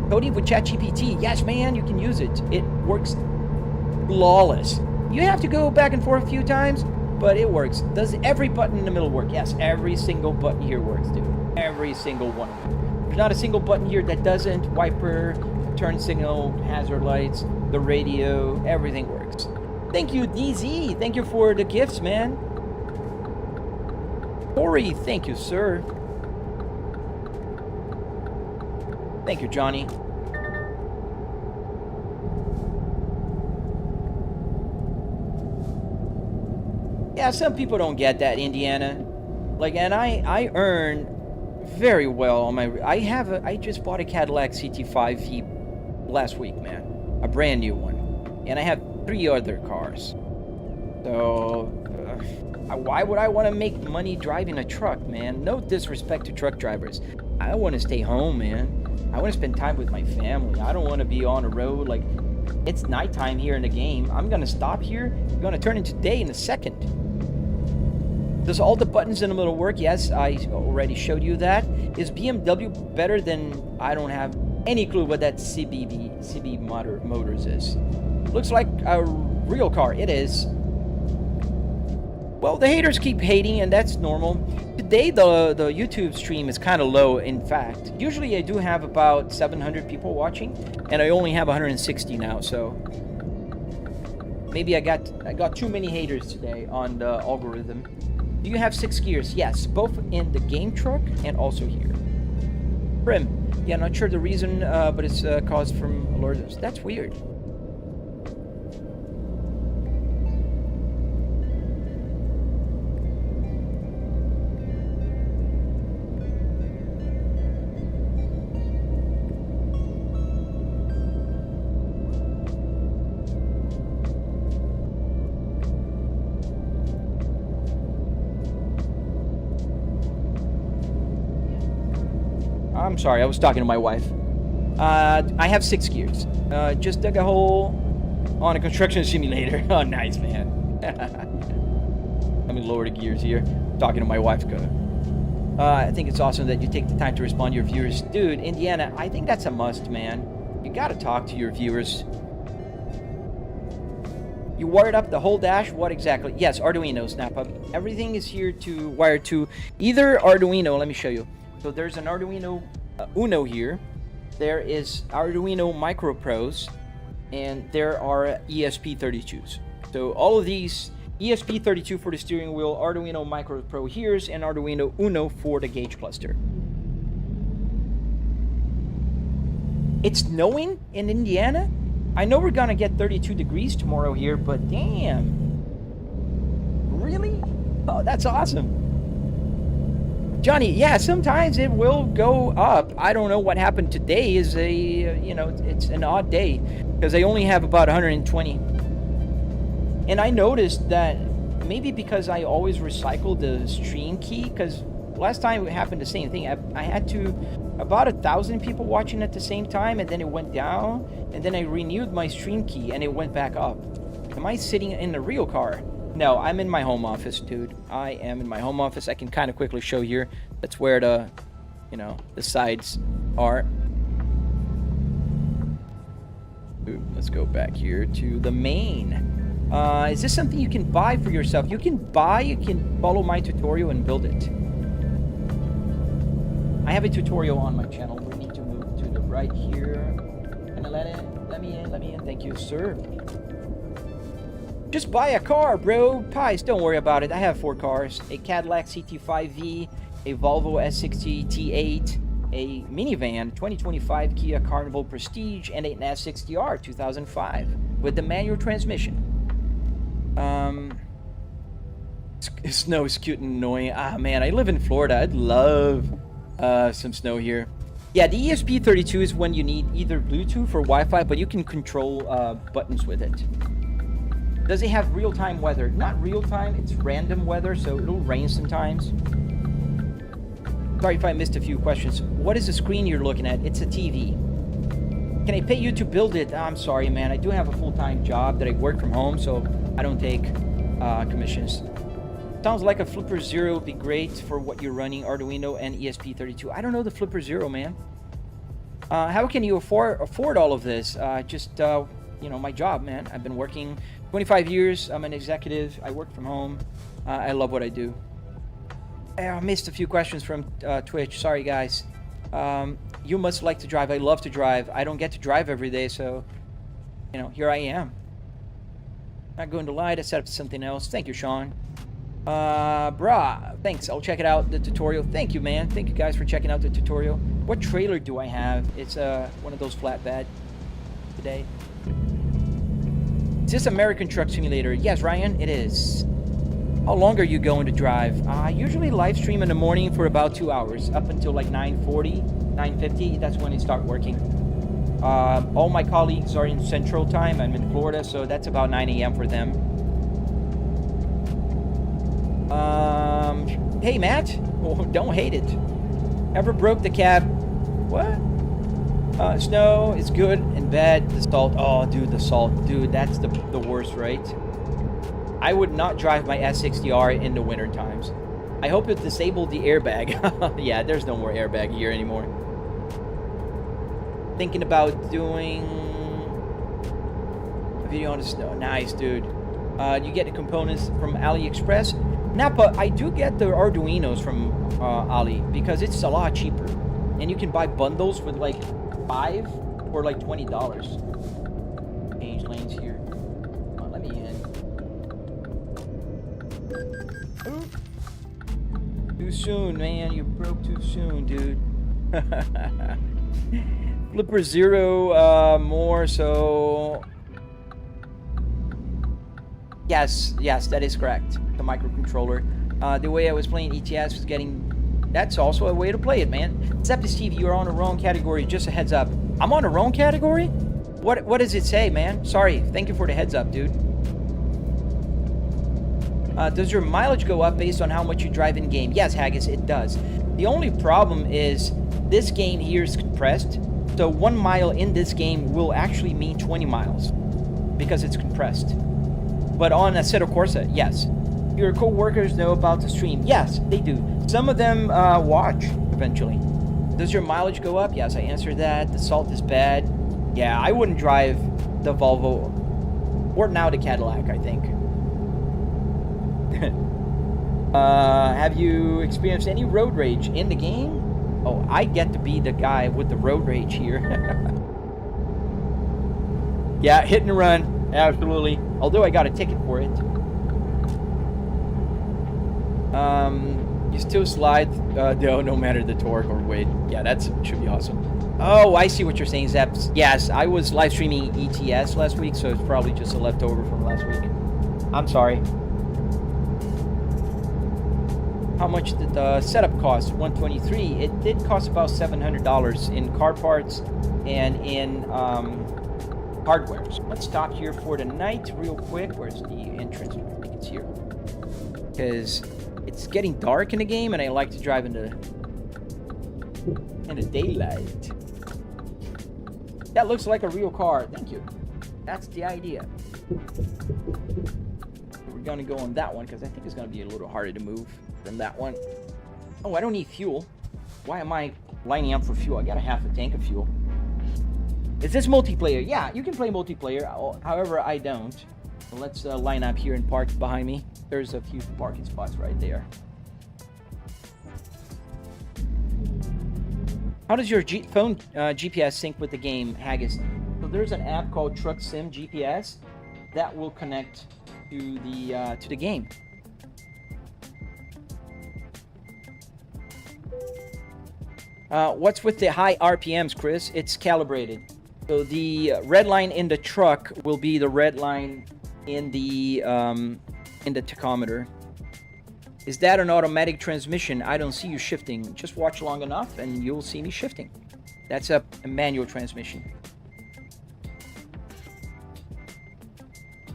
Coding with ChatGPT. Yes, man, you can use it. It works flawless. You have to go back and forth a few times, but it works. Does every button in the middle work? Yes, every single button here works, dude. Every single one of them. There's not a single button here that doesn't. Wiper, turn signal, hazard lights, the radio, everything works. Thank you, DZ. Thank you for the gifts, man. Corey, thank you, sir. Thank you, Johnny. Yeah, some people don't get that, Indiana. Like, and I earn very well on my. I just bought a Cadillac CT5V last week, man, a brand new one, and I have 3 other cars. So, why would I want to make money driving a truck, man? No disrespect to truck drivers. I want to stay home, man. I want to spend time with my family. I don't want to be on the road. Like, it's nighttime here in the game. I'm going to stop here. I'm going to turn into day in a second. Does all the buttons in the middle work? Yes, I already showed you that. Is BMW better than... I don't have any clue what that CB Motors is. Looks like a real car. It is. Well, the haters keep hating, and that's normal. Today, the YouTube stream is kind of low, in fact. Usually, I do have about 700 people watching, and I only have 160 now, so... Maybe I got too many haters today on the algorithm. Do you have 6 gears? Yes, both in the game truck and also here. Prim. Yeah, not sure the reason, but it's caused from alerts. That's weird. I'm sorry, I was talking to my wife. I have 6 gears. Just dug a hole on a construction simulator. Oh, nice, man. Let me lower the gears here. Talking to my wife. I think it's awesome that you take the time to respond to your viewers. Dude, Indiana, I think that's a must, man. You gotta talk to your viewers. You wired up the whole dash? What exactly? Yes, Arduino, Snap Up. Everything is here to wire to either Arduino. Let me show you. So there's an Arduino Uno here. There is Arduino Micro Pros, and there are ESP32s. So all of these, ESP32 for the steering wheel, Arduino Micro Pro here's, and Arduino Uno for the gauge cluster. It's snowing in Indiana? I know we're gonna get 32 degrees tomorrow here, but damn. Really? Oh, that's awesome. Johnny, yeah, sometimes it will go up. I don't know what happened today. Is it's an odd day because I only have about 120. And I noticed that maybe because I always recycle the stream key, because last time it happened the same thing. I had about 1,000 people watching at the same time, and then it went down, and then I renewed my stream key and it went back up. Am I sitting in a real car? No, I'm in my home office, dude. I am in my home office. I can kind of quickly show here. That's where the, you know, the sides are. Ooh, let's go back here to the main. Is this something you can buy for yourself? You can follow my tutorial and build it. I have a tutorial on my channel. We need to move to the right here. Can I let me in? Thank you, sir. Just buy a car, bro. Pies, don't worry about it. I have 4 cars. A Cadillac CT5V, a Volvo S60 T8, a minivan 2025 Kia Carnival Prestige, and an S60R 2005 with the manual transmission. Snow is cute and annoying. Ah, man, I live in Florida. I'd love some snow here. Yeah, the ESP32 is when you need either Bluetooth or Wi-Fi, but you can control buttons with it. Does it have real-time weather? Not real-time, it's random weather, so it'll rain sometimes. Sorry if I missed a few questions. What is the screen you're looking at? It's a TV. Can I pay you to build it? I'm sorry, man. I do have a full-time job that I work from home, so I don't take commissions. Sounds like a Flipper Zero would be great for what you're running, Arduino and ESP32. I don't know the Flipper Zero, man. How can you afford all of this? You know, my job, man. I've been working 25 years. I'm an executive. I work from home. I love what I do. I missed a few questions from Twitch. Sorry, guys. You must like to drive. I love to drive. I don't get to drive every day, so, you know, here I am. Not going to lie. I set up something else. Thank you, Sean. Brah, thanks. I'll check it out, the tutorial. Thank you, man. Thank you guys for checking out the tutorial. What trailer do I have? It's one of those flatbed today. Is this American Truck Simulator? Yes, Ryan, it is. How long are you going to drive? I usually live stream in the morning for about 2 hours, up until like 9:40, 9:50. That's when I start working. All my colleagues are in Central Time. I'm in Florida, so that's about 9 a.m. for them. Hey, Matt. Oh, don't hate it. Ever broke the cab? What? Snow is good and bad. The salt. Oh, dude, the salt. Dude, that's the worst, right? I would not drive my S60R in the winter times. I hope it disabled the airbag. Yeah, there's no more airbag here anymore. Thinking about doing a video on the snow. Nice, dude. You get the components from AliExpress. Napa, I do get the Arduinos from Ali because it's a lot cheaper. And you can buy bundles with like 5 for like $20. Change lanes here. Let me in. Ooh. Too soon, man. You broke too soon, dude. Flipper Zero more, so... Yes, that is correct. The microcontroller. The way I was playing ETS was getting... That's also a way to play it, man. Except Steve, you're on the wrong category. Just a heads up. I'm on the wrong category? What does it say, man? Sorry. Thank you for the heads up, dude. Does your mileage go up based on how much you drive in game? Yes, Haggis, it does. The only problem is this game here is compressed. So 1 mile in this game will actually mean 20 miles because it's compressed. But on Assetto Corsa, yes. Your co-workers know about the stream. Yes, they do. Some of them watch eventually. Does your mileage go up? Yes, I answered that. The salt is bad. Yeah, I wouldn't drive the Volvo or now the Cadillac, I think. Have you experienced any road rage in the game? Oh, I get to be the guy with the road rage here. Yeah, hit and run. Absolutely. Although I got a ticket for it. You still slide, no matter the torque or weight. Yeah, that should be awesome. Oh, I see what you're saying, Zeps. Yes, I was live streaming ETS last week, so it's probably just a leftover from last week. I'm sorry. How much did the setup cost? $123. It did cost about $700 in car parts and in hardware. So let's stop here for the night real quick. Where's the entrance? I think it's here. Because it's getting dark in the game and I like to drive in the daylight. That looks like a real car. Thank you. That's the idea. Here we gonna go on that one because I think it's gonna be a little harder to move than that one. Oh, I don't need fuel. Why am I lining up for fuel? I got a half a tank of fuel. Is this multiplayer? Yeah, you can play multiplayer. However, I don't. So let's line up here and park behind me. There's a few parking spots right there. How does your phone GPS sync with the game, Haggis? So there's an app called Truck Sim GPS that will connect to the game. What's with the high RPMs, Chris? It's calibrated. So the red line in the truck will be the red line in the tachometer. Is that an automatic transmission? I don't see you shifting. Just watch long enough and you'll see me shifting. That's a manual transmission.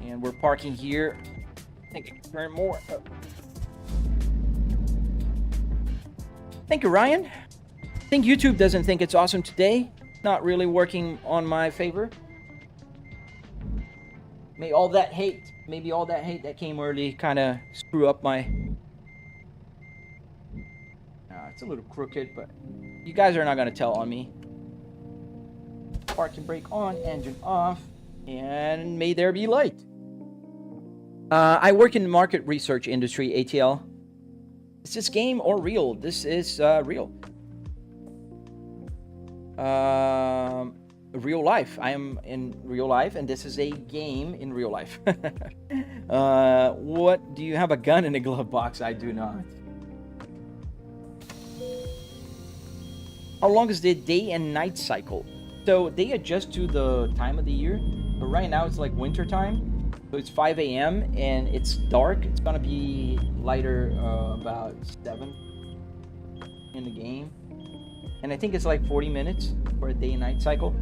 And we're parking here. I think I can turn more. Oh. Thank you, Ryan. I think YouTube doesn't think it's awesome today. Not really working on my favor. Maybe all that hate that came early kind of screw up my... it's a little crooked, but you guys are not going to tell on me. Parking brake on, engine off, and may there be light. I work in the market research industry, ATL. Is this game or real? This is real. Real life. I am in real life, and this is a game in real life. What? Do you have a gun in a glove box? I do not. How long is the day and night cycle? So they adjust to the time of the year. But right now it's like winter time. So it's 5 a.m. and it's dark. It's gonna be lighter about 7 in the game. And I think it's like 40 minutes for a day and night cycle.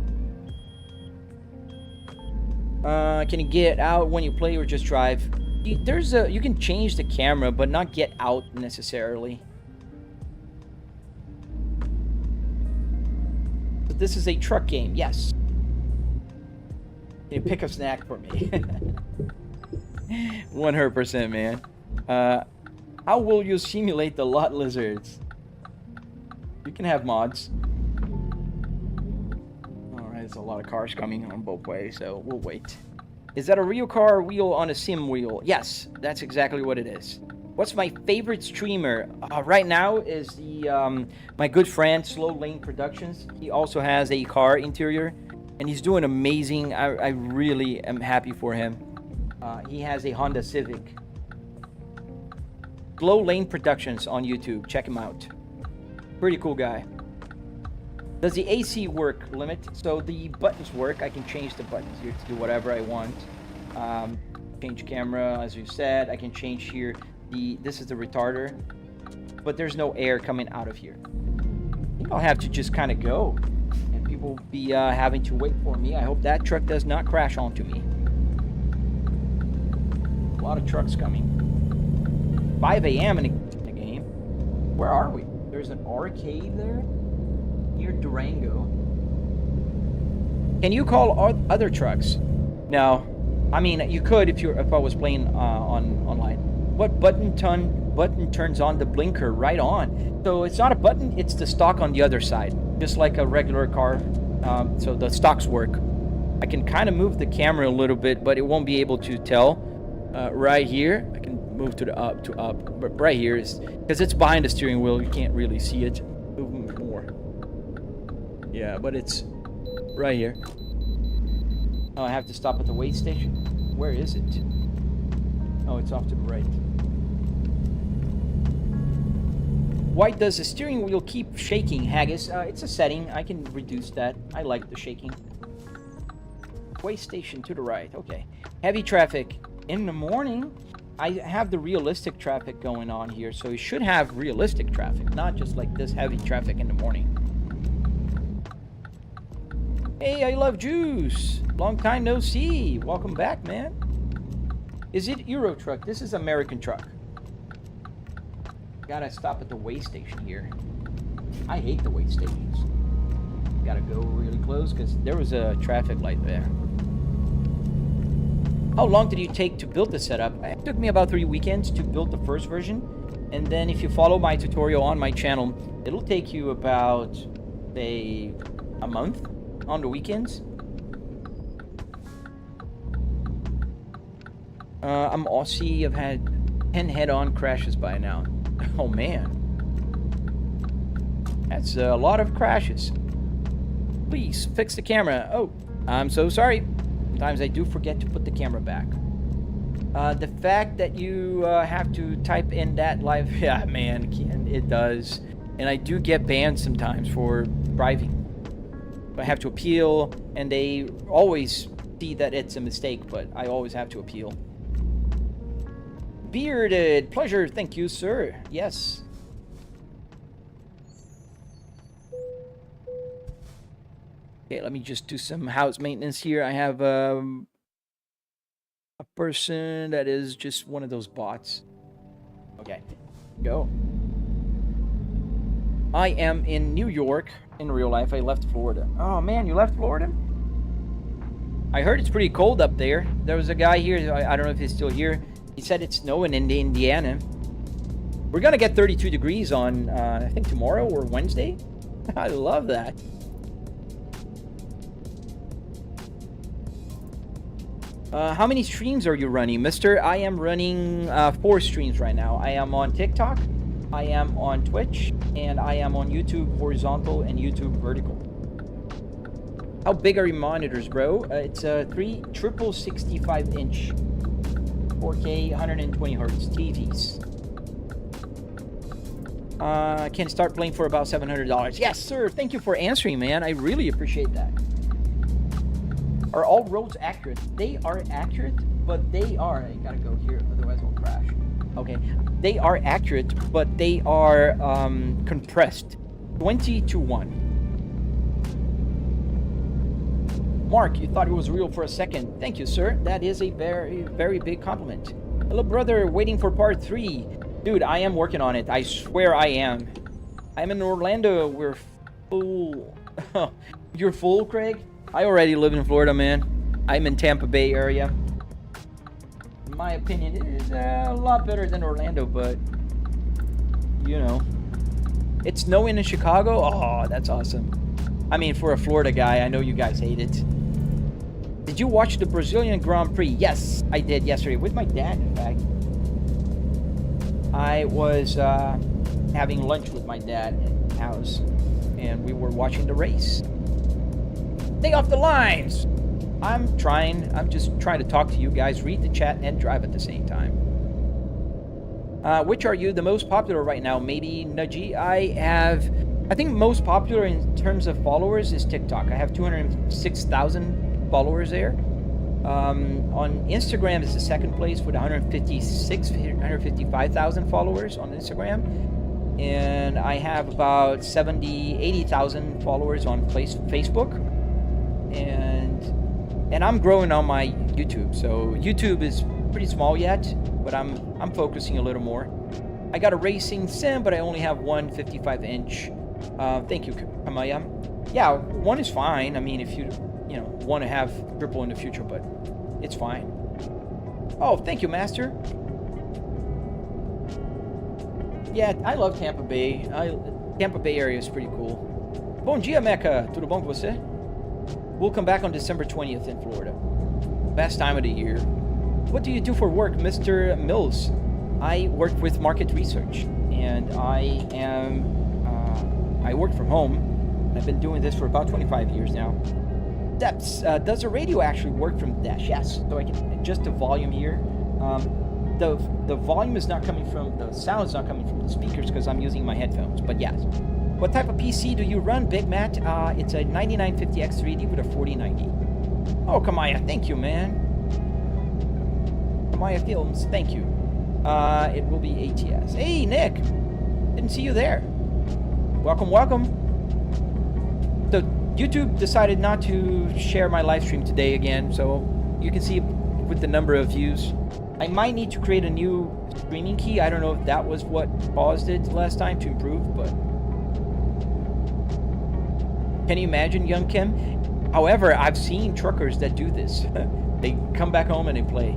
Can you get out when you play or just drive? You can change the camera, but not get out necessarily. But this is a truck game, yes. Can you pick a snack for me? 100%, man. How will you simulate the lot lizards? You can have mods. Alright, there's a lot of cars coming on both ways, so we'll wait. Is that a real car wheel on a sim wheel? Yes, that's exactly what it is. What's my favorite streamer? Right now is the my good friend Slow Lane Productions. He also has a car interior, and he's doing amazing. I really am happy for him. He has a Honda Civic. Slow Lane Productions on YouTube. Check him out. Pretty cool guy. Does the AC work limit? So the buttons work. I can change the buttons here to do whatever I want. Change camera, as you said. I can change here. This is the retarder, but there's no air coming out of here. I think I'll have to just kind of go, and people will be having to wait for me. I hope that truck does not crash onto me. A lot of trucks coming. 5 a.m. in the game. Where are we? There's an arcade there near Durango. Can you call other trucks? No. I mean, you could if I was playing online. What button turns on the blinker? Right on. So it's not a button, it's the stock on the other side, just like a regular car. So the stocks work. I can kind of move the camera a little bit, but it won't be able to tell. Right here, I can move to the up, but right here is because it's behind the steering wheel. You can't really see it. Move more. Yeah, but it's right here. Oh, I have to stop at the weigh station. Where is it? Oh, it's off to the right. Why does the steering wheel keep shaking, Haggis? It's a setting. I can reduce that. I like the shaking. Weigh station to the right. Okay. Heavy traffic in the morning. I have the realistic traffic going on here, so you should have realistic traffic, not just like this heavy traffic in the morning. Hey, I love Juice. Long time no see. Welcome back, man. Is it Euro truck? This is American truck. Gotta stop at the weigh station here. I hate the weigh stations. Gotta go really close because there was a traffic light there. How long did you take to build the setup? It took me about 3 weekends to build the first version. And then if you follow my tutorial on my channel, it'll take you about, say, a month on the weekends. I'm Aussie. I've had 10 head-on crashes by now. Oh, man. That's a lot of crashes. Please, fix the camera. Oh, I'm so sorry. Sometimes I do forget to put the camera back. The fact that you have to type in that live... Yeah, man, it does. And I do get banned sometimes for driving. I have to appeal, and they always see that it's a mistake, but I always have to appeal. Bearded, pleasure, thank you, sir. Yes. Okay, let me just do some house maintenance here. I have a person that is just one of those bots. Okay, go. I am in New York in real life. I left Florida. Oh man, you left Florida? I heard it's pretty cold up there. There was a guy here, I don't know if he's still here. He said it's snowing in Indiana. We're gonna get 32 degrees on, I think tomorrow or Wednesday. I love that. How many streams are you running, mister? I am running 4 streams right now. I am on TikTok, I am on Twitch, and I am on YouTube horizontal and YouTube vertical. How big are your monitors, bro? It's a 3 triple 65-inch 4K 120 hertz TVs. Can start playing for about $700. Yes, sir. Thank you for answering, man. I really appreciate that. Are all roads accurate? They are accurate, but they are... I gotta go here, otherwise I'll crash. Okay. They are accurate, but they are compressed. 20:1. Mark, you thought it was real for a second. Thank you, sir. That is a very, very big compliment. Hello, brother. Waiting for part 3. Dude, I am working on it. I swear I am. I'm in Orlando. We're full. You're full, Craig? I already live in Florida, man. I'm in Tampa Bay area. In my opinion, it is a lot better than Orlando, but, you know. It's snowing in Chicago? Oh, that's awesome. I mean, for a Florida guy, I know you guys hate it. Did you watch the Brazilian Grand Prix? Yes, I did yesterday with my dad, in fact. I was having lunch with my dad at the house, and we were watching the race. Stay off the lines! I'm just trying to talk to you guys, read the chat, and drive at the same time. Which are you the most popular right now? Maybe Nudgy? I think most popular in terms of followers is TikTok. I have 206,000 followers there. On Instagram is the second place with 155,000 followers on Instagram. And I have about 80,000 followers on Facebook. And I'm growing on my YouTube. So YouTube is pretty small yet, but I'm focusing a little more. I got a racing sim, but I only have one 55-inch. Thank you, Kamaya. Yeah, one is fine. I mean, if you want to have triple in the future, but it's fine. Oh, thank you, Master. Yeah, I love Tampa Bay. Tampa Bay area is pretty cool. Bom dia, Mecha. Tudo bom com você? We'll come back on December 20th in Florida. Best time of the year. What do you do for work, Mr. Mills? I work with market research, and I work from home. I've been doing this for about 25 years now. Depths, does the radio actually work from the dash? Yes, so I can adjust the volume here. The volume is not coming from, the sound is not coming from the speakers because I'm using my headphones, but yes. What type of PC do you run, Big Matt? It's a 9950X3D with a 4090. Oh, Kamaya, thank you, man. Kamaya Films, thank you. It will be ATS. Hey, Nick! Didn't see you there. Welcome, welcome. So, YouTube decided not to share my live stream today again, so you can see with the number of views. I might need to create a new streaming key. I don't know if that was what caused it last time to improve, but... Can you imagine, Young Kim? However, I've seen truckers that do this. They come back home and they play.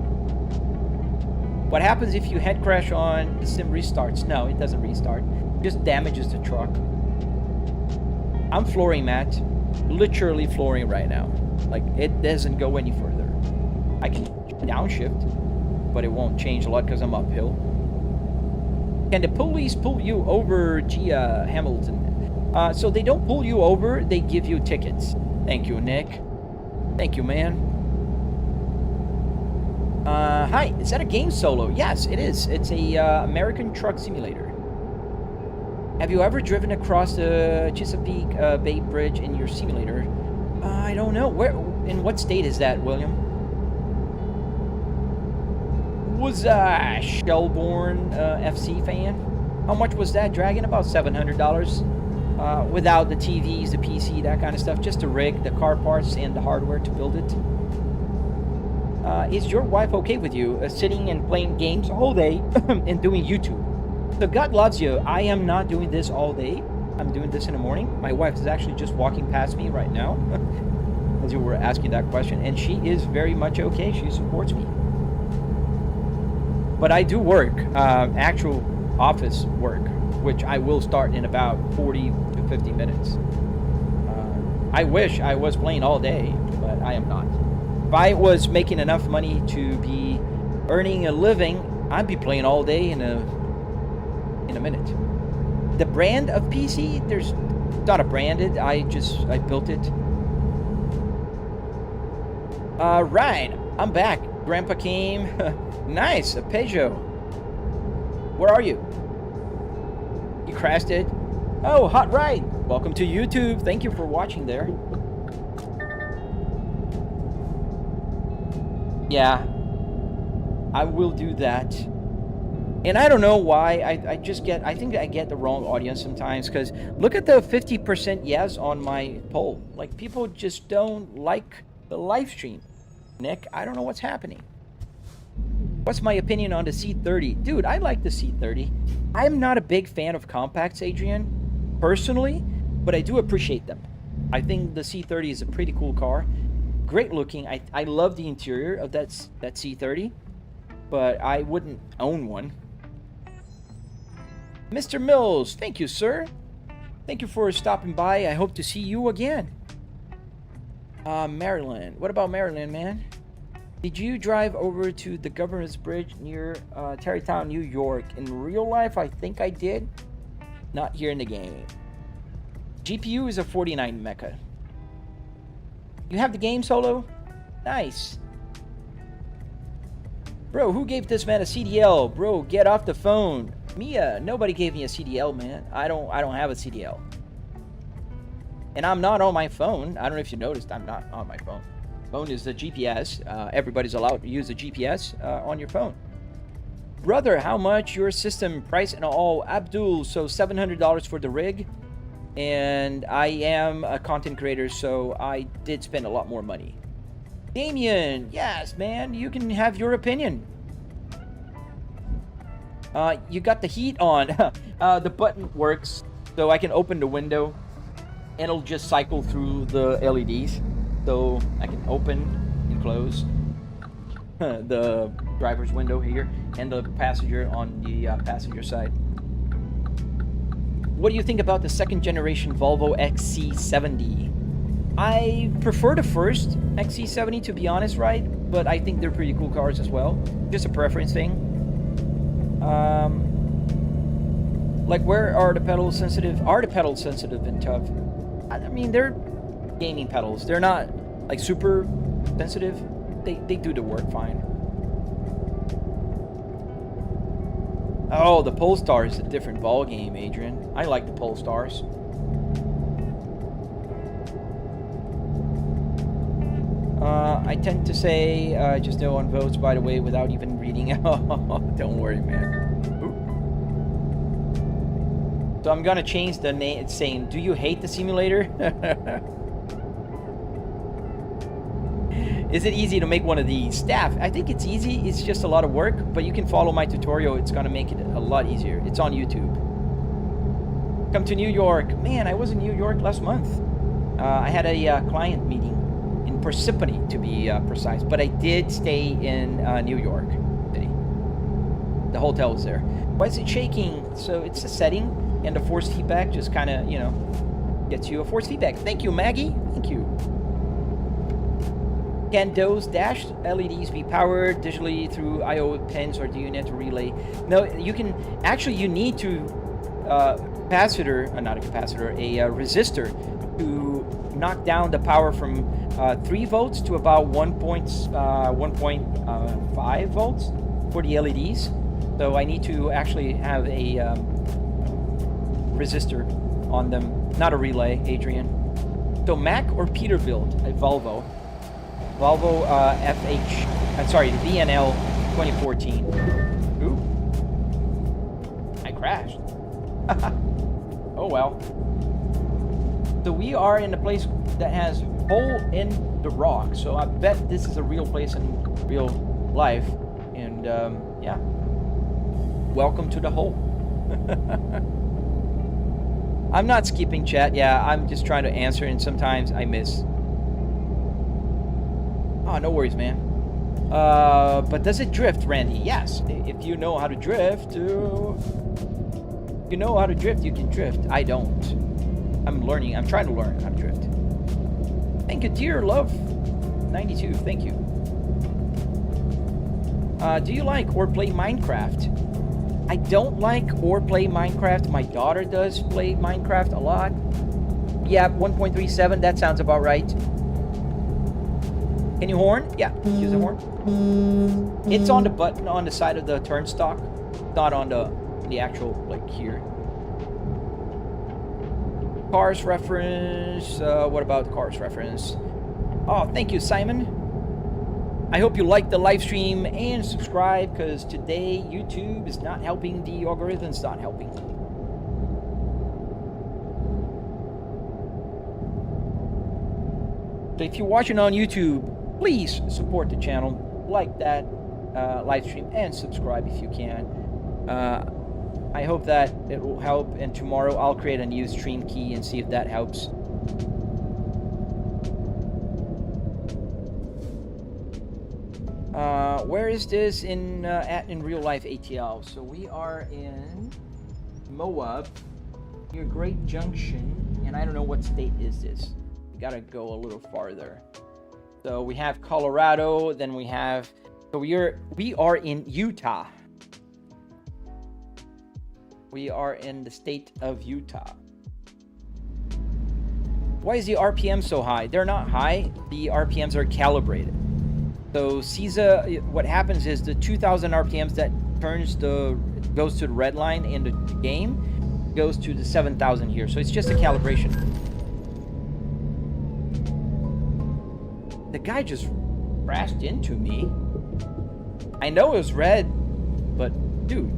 What happens if you head crash on the sim restarts? No, it doesn't restart. It just damages the truck. I'm flooring, Matt. Literally flooring right now. Like, it doesn't go any further. I can downshift, but it won't change a lot because I'm uphill. Can the police pull you over, Gia Hamilton? So they don't pull you over, they give you tickets. Thank you, Nick. Thank you, man. Hi, is that a game solo? Yes, it is. It's a American truck simulator. Have you ever driven across the Chesapeake Bay Bridge in your simulator? I don't know. Where? In what state is that, William? Was Shelbourne FC fan? How much was that Dragon? About $700. Without the TVs, the PC, that kind of stuff. Just the rig, the car parts, and the hardware to build it. Is your wife okay with you sitting and playing games all day and doing YouTube? So God loves you. I am not doing this all day. I'm doing this in the morning. My wife is actually just walking past me right now as you were asking that question, and she is very much okay. She supports me. But I do work, actual office work, which I will start in about 40 to 50 minutes. I wish I was playing all day, but I am not. If I was making enough money to be earning a living, I'd be playing all day in a minute. The brand of PC, there's not a branded. I built it. Right, I'm back. Grandpa came. Nice, a Peugeot. Where are you? You crashed it? Oh, hot ride. Welcome to YouTube. Thank you for watching there. Yeah, I will do that. And I don't know why. I think I get the wrong audience sometimes, because look at the 50% yes on my poll. Like, people just don't like the live stream. Nick, I don't know what's happening. What's my opinion on the C30? Dude, I like the C30. I'm not a big fan of compacts, Adrian, personally, but I do appreciate them. I think the C30 is a pretty cool car. Great looking. I love the interior of that C30, but I wouldn't own one. Mr. Mills, thank you, sir. Thank you for stopping by. I hope to see you again. Maryland. What about Maryland, man? Did you drive over to the Governor's Bridge near Tarrytown, New York? In real life, I think I did. Not here in the game. GPU is a 49 mecha. You have the game solo? Nice. Bro, who gave this man a CDL? Bro, get off the phone. Mia, nobody gave me a CDL, man. I don't have a CDL. And I'm not on my phone. I don't know if you noticed, I'm not on my phone. Phone is the GPS. Everybody's allowed to use the GPS on your phone. Brother, how much your system price and all? Abdul, so $700 for the rig. And I am a content creator, so I did spend a lot more money. Damien, yes, man, you can have your opinion. You got the heat on. The button works, so I can open the window, and it'll just cycle through the LEDs. So I can open and close the driver's window here, and the passenger on the passenger side. What do you think about the second generation Volvo XC70? I prefer the first XC70, to be honest, right? But I think they're pretty cool cars as well. Just a preference thing. Like, where are the pedals sensitive? Are the pedals sensitive and tough? I mean, they're gaming pedals. They're not like super sensitive. They do the work fine. Oh, the Polestar is a different ball game, Adrian. I like the Polestars. I tend to say just no on votes, by the way, without even reading. Don't worry, man. Ooh. So I'm gonna change the name. It's saying, do you hate the simulator? Is it easy to make one of these? Staff, I think it's easy. It's just a lot of work, but you can follow my tutorial. It's gonna make it a lot easier. It's on YouTube. Come to New York. Man, I was in New York last month. I had a client meeting in Parsippany to be precise. But I did stay in New York City. The hotel was there. Why is it shaking? So it's a setting, and the force feedback just kind of, you know, gets you a force feedback. Thank you, Maggie. Thank you. Can those dash LEDs be powered digitally through I/O pins, or do you need to relay? No, you can. Actually, you need to capacitor, not a capacitor, a resistor to knock down the power from 3 volts to about 1.5 volts for the LEDs. So I need to actually have a resistor on them, not a relay, Adrian. So Mac or Peterbilt at Volvo? Volvo FH, sorry, the VNL 2014. Ooh. I crashed. Oh well. So we are in a place that has hole in the rock. So I bet this is a real place in real life. And yeah. Welcome to the hole. I'm not skipping chat. Yeah, I'm just trying to answer, and sometimes I miss. Oh, no worries, man. But does it drift, Randy? Yes. If you know how to drift, you can drift. I don't. I'm learning. I'm trying to learn how to drift. Thank you, dear love. 92. Thank you. Do you like or play Minecraft? I don't like or play Minecraft. My daughter does play Minecraft a lot. Yeah, 1.37. That sounds about right. Can you horn? Yeah, use a horn. It's on the button on the side of the turnstock, not on the actual, like, here. Cars reference. What about cars reference? Oh, thank you, Simon. I hope you like the live stream and subscribe, because today YouTube is not helping. The algorithm's not helping. So if you're watching on YouTube, please support the channel, like that live stream, and subscribe if you can. I hope that it will help, and tomorrow I'll create a new stream key and see if that helps. Where is this in real life ATL? So we are in Moab, near Great Junction, and I don't know what state is this. We gotta go a little farther. So we have Colorado, then we have, so we are in Utah. We are in the state of Utah. Why is the RPM so high? They're not high. The RPMs are calibrated. So CISA, what happens is the 2000 RPMs that goes to the red line in the game goes to the 7000 here. So it's just a calibration. The guy just crashed into me. I know it was red, but dude,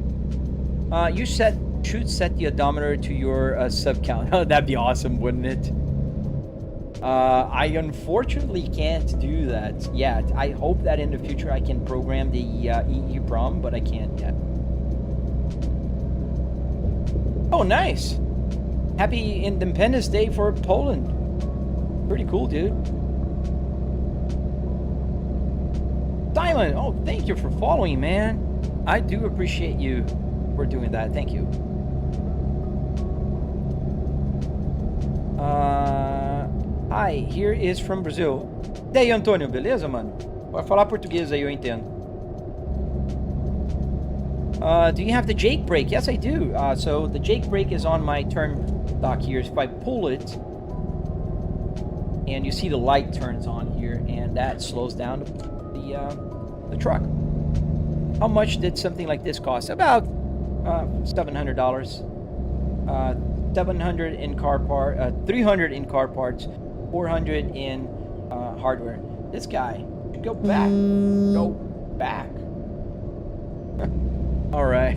you should set the odometer to your sub count. Oh, that'd be awesome, wouldn't it? I unfortunately can't do that yet. I hope that in the future I can program the EEPROM, but I can't yet. Oh, nice. Happy Independence Day for Poland. Pretty cool, dude. Simon, oh, thank you for following, man. I do appreciate you for doing that. Thank you. Hi, here is from Brazil. E aí, Antônio, beleza, mano? Pode falar português aí, eu entendo. Do you have the Jake brake? Yes, I do. So the Jake brake is on my turn dock here. If I pull it, and you see the light turns on here, and that slows down the truck. How much did something like this cost? About $700. 700 in car part, 300 in car parts, 400 in hardware. This guy should go back. Go back. All right.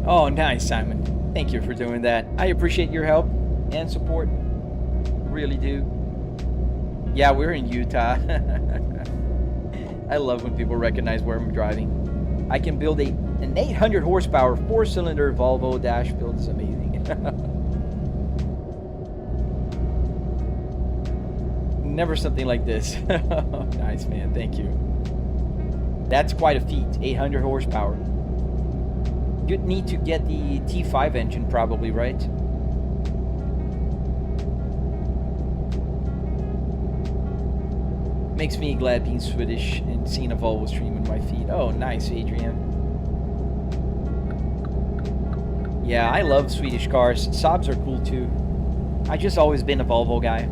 Oh, nice, Simon. Thank you for doing that. I appreciate your help and support. Really do. Yeah, we're in Utah. I love when people recognize where I'm driving. I can build an 800 horsepower 4-cylinder Volvo dash build. Is amazing. Never something like this. Nice, man. Thank you. That's quite a feat. 800 horsepower. You'd need to get the T5 engine probably, right? Makes me glad being Swedish and seeing a Volvo stream in my feed. Oh, nice, Adrian. Yeah, I love Swedish cars. Saabs are cool too. I just always been a Volvo guy.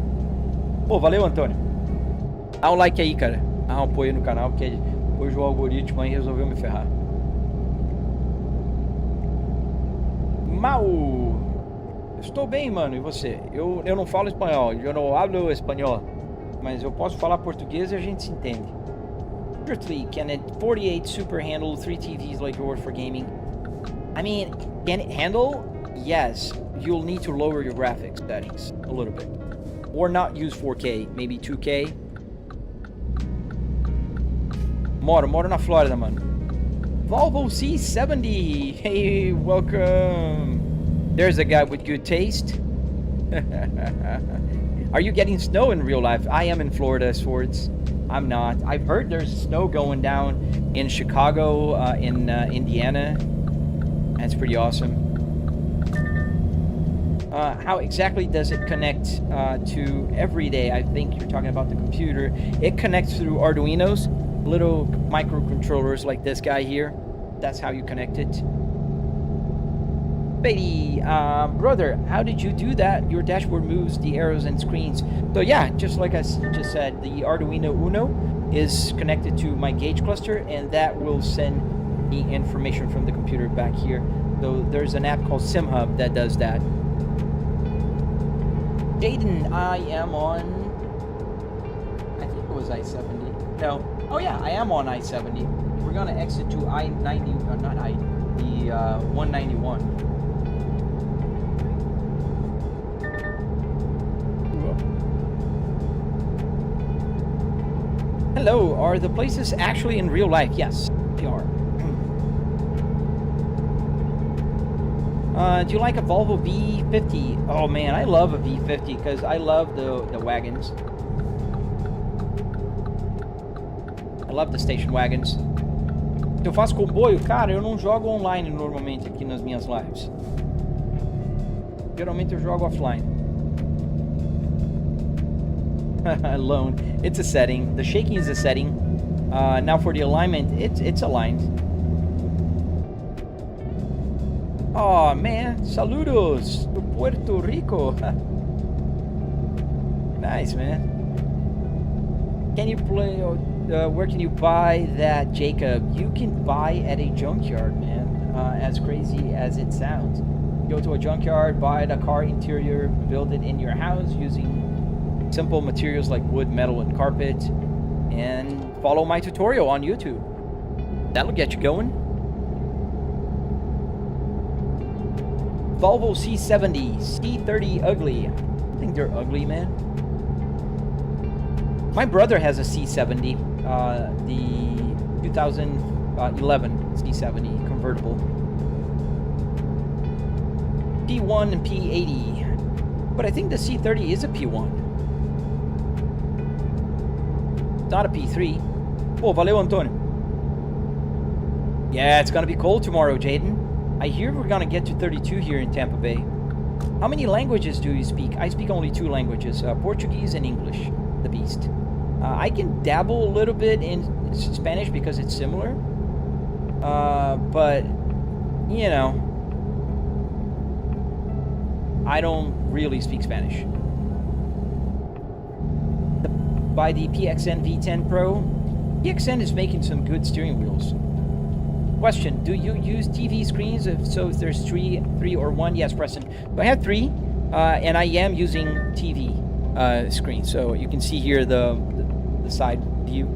Pô, valeu, Antônio. Dá um like aí, cara. Dá um apoio no canal, porque hoje o algoritmo aí resolveu me ferrar. Mal! Estou bem, mano. E você? Eu não falo espanhol. Eu não hablo espanhol. Mas eu posso falar português e a gente se entende. 3 can a 48 Super handle 3 TVs like yours for gaming? I mean, can it handle? Yes. You'll need to lower your graphics settings a little bit. Or not use 4K, maybe 2K. Moro na Flórida, mano. Volvo C70. Hey, welcome. There's a guy with good taste. Are you getting snow in real life? I am in Florida, Swords. I'm not. I've heard there's snow going down in Chicago, in Indiana. That's pretty awesome. How exactly does it connect to everyday? I think you're talking about the computer. It connects through arduinos, little microcontrollers like this guy here. That's how you connect it. Beatty, brother, how did you do that? Your dashboard moves the arrows and screens. So yeah, just like I just said, the Arduino Uno is connected to my gauge cluster, and that will send the information from the computer back here. So there's an app called SimHub that does that. Jaden, I am on, I think it was I-70. No. Oh yeah, I am on I-70. We're going to exit to I-90, not I, the 191. Hello, are the places actually in real life? Yes, they are. Do you like a Volvo V50? Oh man, I love a V50 because I love the wagons. I love the station wagons. Eu faço comboio? Cara, eu não jogo online normalmente aqui nas minhas lives. Geralmente eu jogo offline. Alone. It's a setting. The shaking is a setting. Now for the alignment, it's aligned. Oh man, saludos to Puerto Rico. Nice, man. Can you play? Where can you buy that, Jacob? You can buy at a junkyard, man. As crazy as it sounds, go to a junkyard, buy the car interior, build it in your house using simple materials like wood, metal, and carpet, and follow my tutorial on YouTube. That'll get you going. Volvo C70, C30 ugly. I don't think they're ugly, man. My brother has a C70, the 2011 C70 convertible. P1 and P80. But I think the C30 is a P1. It's not a P3. Oh, valeu, Antônio. Yeah, it's gonna be cold tomorrow, Jaden. I hear we're gonna get to 32 here in Tampa Bay. How many languages do you speak? I speak only 2 languages, Portuguese and English, the beast. I can dabble a little bit in Spanish because it's similar. But, you know, I don't really speak Spanish. By the PXN V10 Pro, PXN is making some good steering wheels. Question, do you use TV screens? If so, if there's three or one? Yes, Preston. I have 3, and I am using TV screen. So you can see here the side view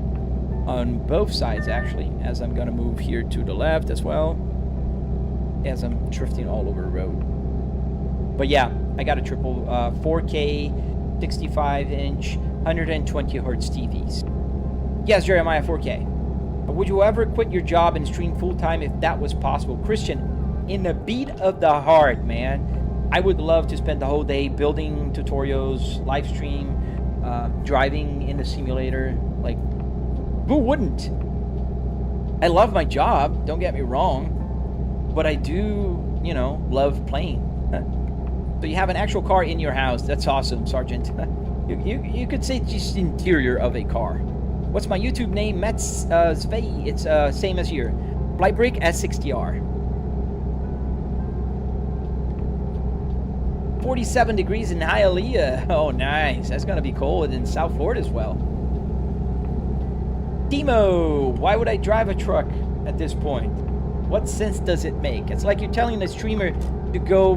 on both sides, actually, as I'm going to move here to the left as well, as I'm drifting all over the road. But yeah, I got a triple 4K, 65-inch, 120 hertz TVs. Yes, Jeremiah, 4K. Would you ever quit your job and stream full-time if that was possible? Christian, in the beat of the heart, man. I would love to spend the whole day building tutorials, live stream, driving in a simulator. Like, who wouldn't? I love my job, don't get me wrong, but I do, you know, love playing. So you have an actual car in your house. That's awesome, Sergeant. You could say just the interior of a car. What's my YouTube name? Mets Svei. It's same as here. Flybrick S60R. 47 degrees in Hialeah. Oh, nice. That's gonna be cold in South Florida as well. Timo, why would I drive a truck at this point? What sense does it make? It's like you're telling a streamer to go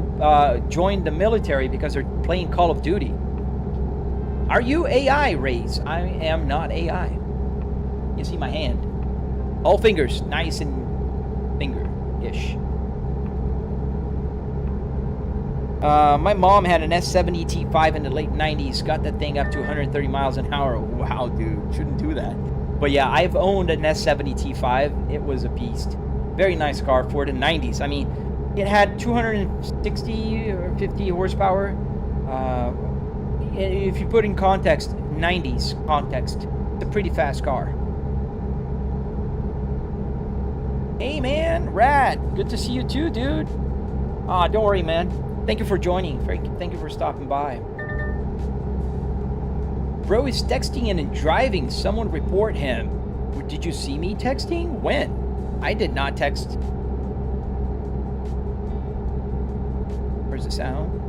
join the military because they're playing Call of Duty. Are you AI, Raze? I am not AI. You see my hand. All fingers, nice and finger-ish. My mom had an S70 T5 in the late 90s. Got that thing up to 130 miles an hour. Wow, dude. Shouldn't do that. But yeah, I've owned an S70 T5. It was a beast. Very nice car for the 90s. I mean, it had 260 or 50 horsepower. If you put in context, 90s context, it's a pretty fast car. Hey man, Rad, good to see you too, dude. Don't worry, man. Thank you for joining. Thank you for stopping by. Bro is texting and driving. Someone report him. Did you see me texting? When? I did not text. Where's the sound?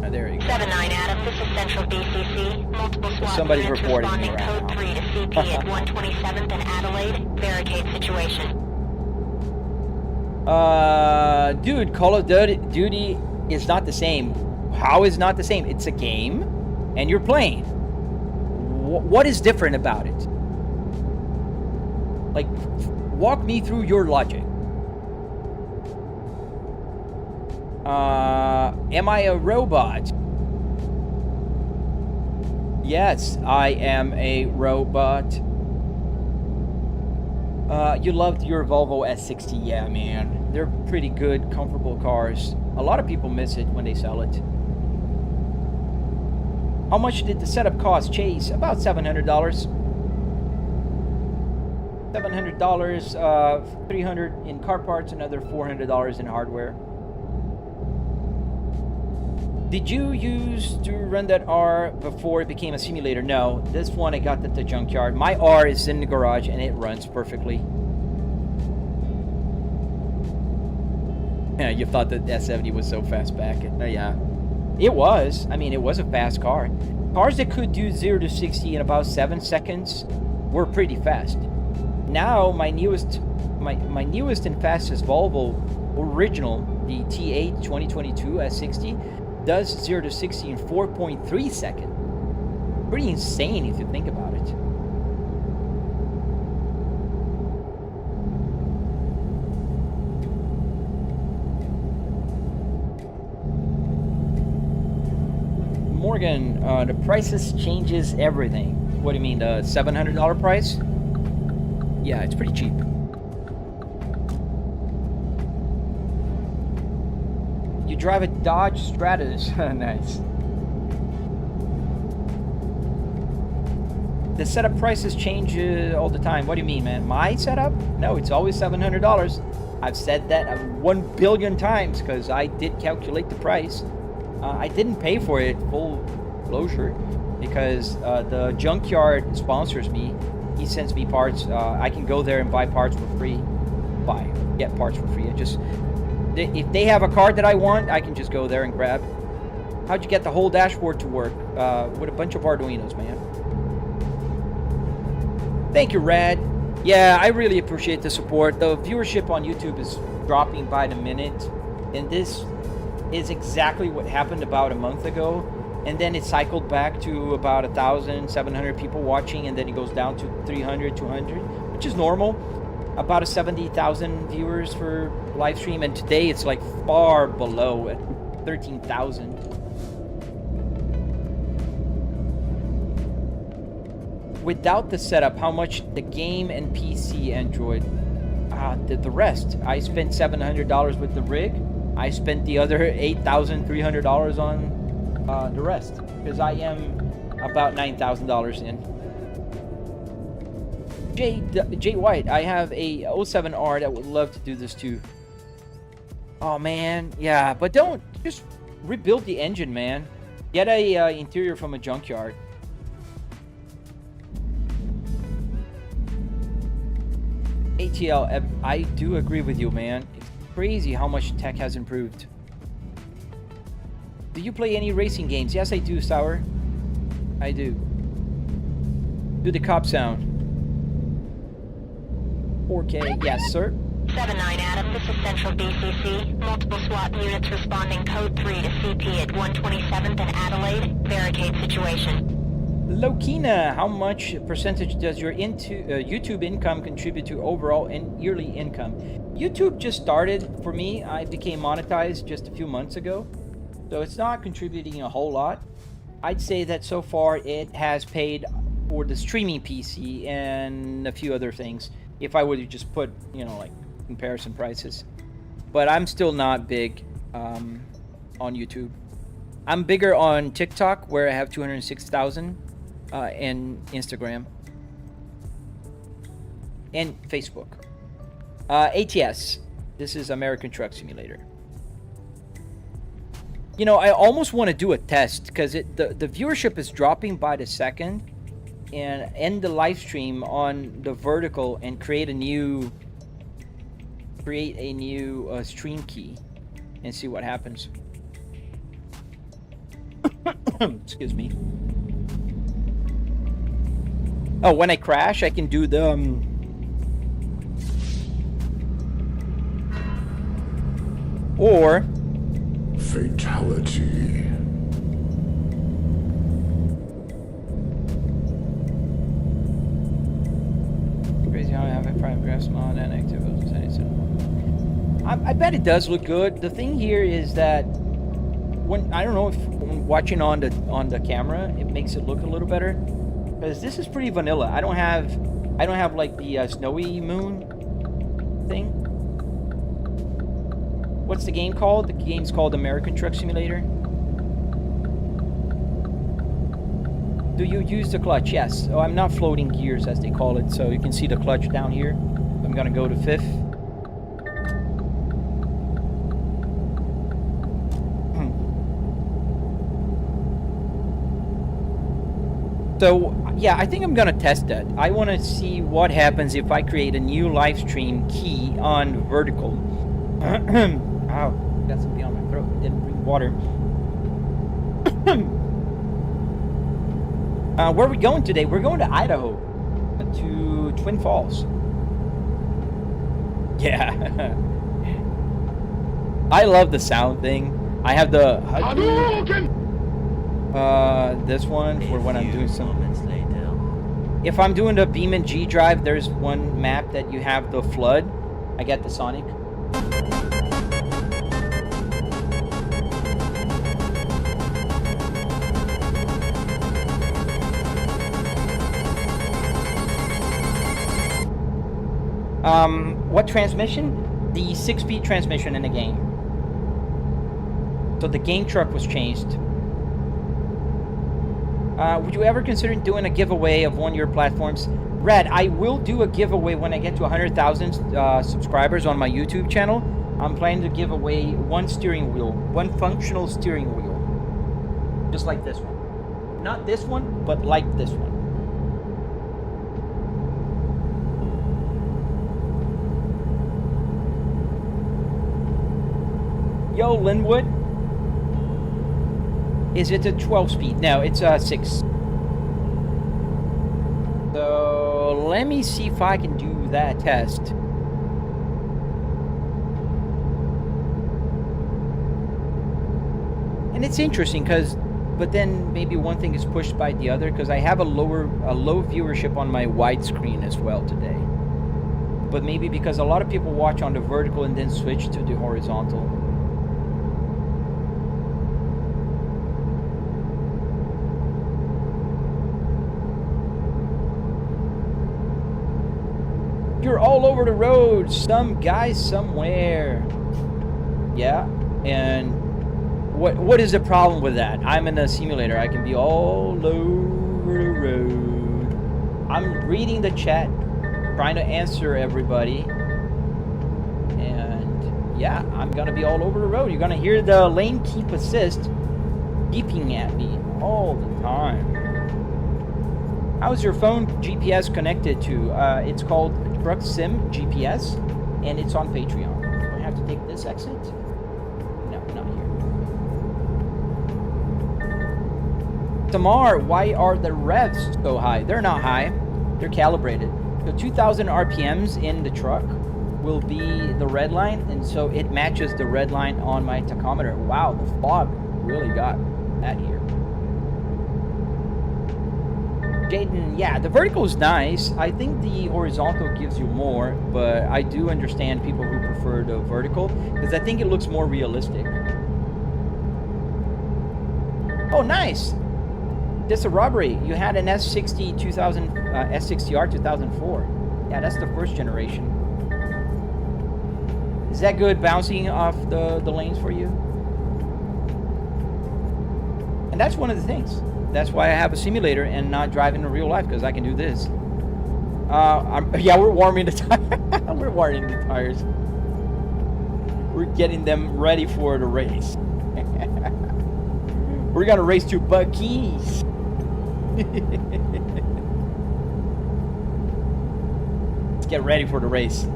Oh, there you go. 79 Adam, this is Central BCC. Multiple SWAT Somebody's units reporting me responding right code now. 3 to CP at 127th and Adelaide. Barricade situation. Dude, Call of Duty is not the same. How is not the same? It's a game, and you're playing. What is different about it? Like, walk me through your logic. Am I a robot? Yes, I am a robot. You loved your Volvo S60. Yeah, man. They're pretty good, comfortable cars. A lot of people miss it when they sell it. How much did the setup cost, Chase? About $700. $700, $300 in car parts, another $400 in hardware. Did you use to run that R before it became a simulator? No, this one I got at the junkyard. My R is in the garage and it runs perfectly. Yeah, you thought that S70 was so fast back. Yeah, it was. I mean, it was a fast car. Cars that could do 0 to 60 in about 7 seconds were pretty fast. Now, my newest and fastest Volvo original, the T8 2022 S60, does 0 to 60 in 4.3 seconds. Pretty insane if you think about it. Morgan, the prices changes everything. What do you mean, the $700 price? Yeah, it's pretty cheap. You drive a Dodge Stratus. Nice. The setup prices change all the time. What do you mean, man? My setup? No, it's always $700. I've said that 1 billion times because I did calculate the price. I didn't pay for it full closure because the junkyard sponsors me. He sends me parts. I can go there and buy parts for free. Get parts for free. If they have a card that I want, I can just go there and grab. How'd you get the whole dashboard to work? With a bunch of Arduinos, man. Thank you, Rad. Yeah, I really appreciate the support. The viewership on YouTube is dropping by the minute, and this is exactly what happened about a month ago, and then it cycled back to about 1,700 people watching, and then it goes down to 300, 200, which is normal. About 70,000 viewers for live stream, and today it's like far below at 13,000. Without the setup, how much the game and PC Android? The rest. I spent $700 with the rig. I spent the other $8,300 on the rest because I am About $9,000 in. Jay White, I have a 07R that would love to do this too. Oh man, yeah, but don't just rebuild the engine, man. Get a interior from a junkyard. ATL, I do agree with you, man. It's crazy how much tech has improved. Do you play any racing games? Yes, I do, Sour. I do. Do the cop sound. 4K, yes, sir. 7-9 Adam, this is Central BCC. Multiple SWAT units responding code 3 to CP at 127th and Adelaide. Barricade situation. Lokina, how much percentage does your YouTube income contribute to overall yearly income? YouTube just started for me. I became monetized just a few months ago, so it's not contributing a whole lot. I'd say that so far it has paid for the streaming PC and a few other things. If I were to just put, you know, like comparison prices, but I'm still not big on YouTube. I'm bigger on TikTok, where I have 206,000, and Instagram and Facebook. ATS, this is American Truck Simulator. You know, I almost want to do a test because the viewership is dropping by the second, and end the live stream on the vertical and create a new stream key and see what happens. Excuse me. Oh, when I crash, I can do the or fatality. Crazy how I have a private graphs mod and active. I bet it does look good. The thing here is that when I don't know if when watching on the camera, it makes it look a little better, because this is pretty vanilla. I don't have like the snowy moon thing. What's the game called? The game's called American Truck Simulator. Do you use the clutch? Yes. Oh, I'm not floating gears as they call it, so you can see the clutch down here. I'm gonna go to 5th. So, yeah, I think I'm gonna test that. I want to see what happens if I create a new live stream key on vertical. Ow, got something on my throat. Didn't bring water. Where are we going today? We're going to Idaho, to Twin Falls. Yeah. I love the sound thing. I have the this one for when I'm doing some. If I'm doing the BeamNG.drive, there's one map that you have the flood. I get the Sonic. What transmission? The 6-speed transmission in the game. So the game truck was changed. Would you ever consider doing a giveaway of one of your platforms? Red, I will do a giveaway when I get to 100,000 subscribers on my YouTube channel. I'm planning to give away one steering wheel, one functional steering wheel. Just like this one. Not this one, but like this one. Yo, Linwood. Is it a 12-speed? No, it's a 6. So let me see if I can do that test. And it's interesting but then maybe one thing is pushed by the other, because I have a low viewership on my widescreen as well today. But maybe because a lot of people watch on the vertical and then switch to the horizontal. You're all over the road, some guy somewhere. Yeah, and What is the problem with that? I'm in a simulator. I can be all over the road. I'm reading the chat, trying to answer everybody. And yeah, I'm gonna be all over the road. You're gonna hear the lane keep assist beeping at me all the time. How's your phone GPS connected to? It's called Truck Sim GPS, and it's on Patreon. Do I have to take this exit? No, not here. Tamar, why are the revs so high? They're not high. They're calibrated. So 2,000 RPMs in the truck will be the red line, and so it matches the red line on my tachometer. Wow, the fog really got that here. Jaden, yeah, the vertical is nice. I think the horizontal gives you more, but I do understand people who prefer the vertical because I think it looks more realistic. Oh, nice. That's a robbery. You had an S60 2000 S60R 2004. Yeah, that's the first generation. Is that good bouncing off the lanes for you? And that's one of the things. That's why I have a simulator and not drive in real life, because I can do this. Yeah, we're warming the tires. We're warming the tires. We're getting them ready for the race. We're gonna race to Bucky's. Let's get ready for the race.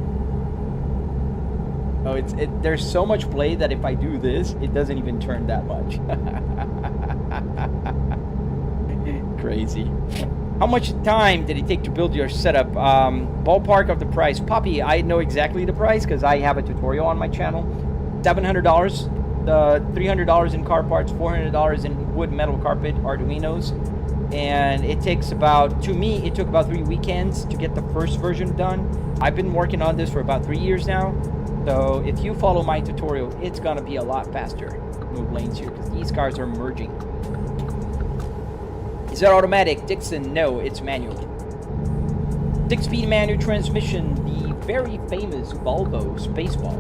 Oh, there's so much play that if I do this, it doesn't even turn that much. Crazy. How much time did it take to build your setup? Ballpark of the price. Poppy, I know exactly the price because I have a tutorial on my channel. $700, $300 in car parts, $400 in wood metal carpet, arduinos. And it takes about, to me, it took about 3 weekends to get the first version done. I've been working on this for about 3 years now. So if you follow my tutorial, it's gonna be a lot faster. Move lanes here because these cars are merging. Is that automatic? Dixon, no, it's manual. 6-speed manual transmission, the very famous Volvo Spaceball.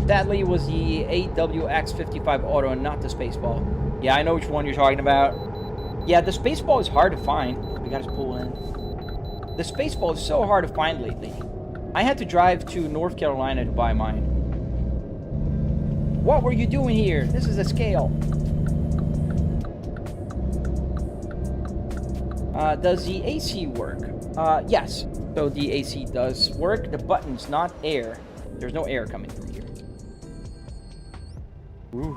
Sadly, it was the AWX55 Auto and not the Spaceball. Yeah, I know which one you're talking about. Yeah, the Spaceball is hard to find. We gotta pull in. The Spaceball is so hard to find lately. I had to drive to North Carolina to buy mine. What were you doing here? This is a scale. Does the AC work? Yes. So the AC does work. The button's not air. There's no air coming from here. Ooh.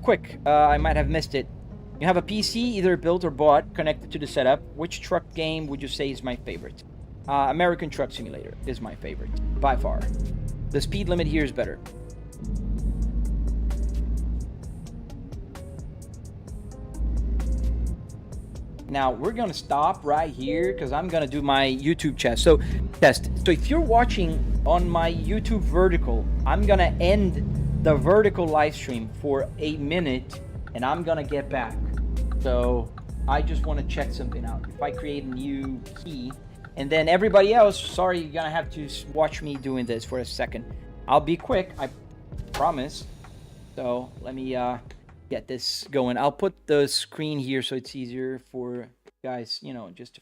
Quick. I might have missed it. You have a PC, either built or bought, connected to the setup. Which truck game would you say is my favorite? American Truck Simulator is my favorite, by far. The speed limit here is better. Now, we're going to stop right here because I'm going to do my YouTube test. So if you're watching on my YouTube vertical, I'm going to end the vertical live stream for 1 minute and I'm going to get back. So I just want to check something out. If I create a new key, and then everybody else, sorry, you're going to have to watch me doing this for a second. I'll be quick, I promise. So let me get this going. I'll put the screen here so it's easier for guys, you know, just to follow.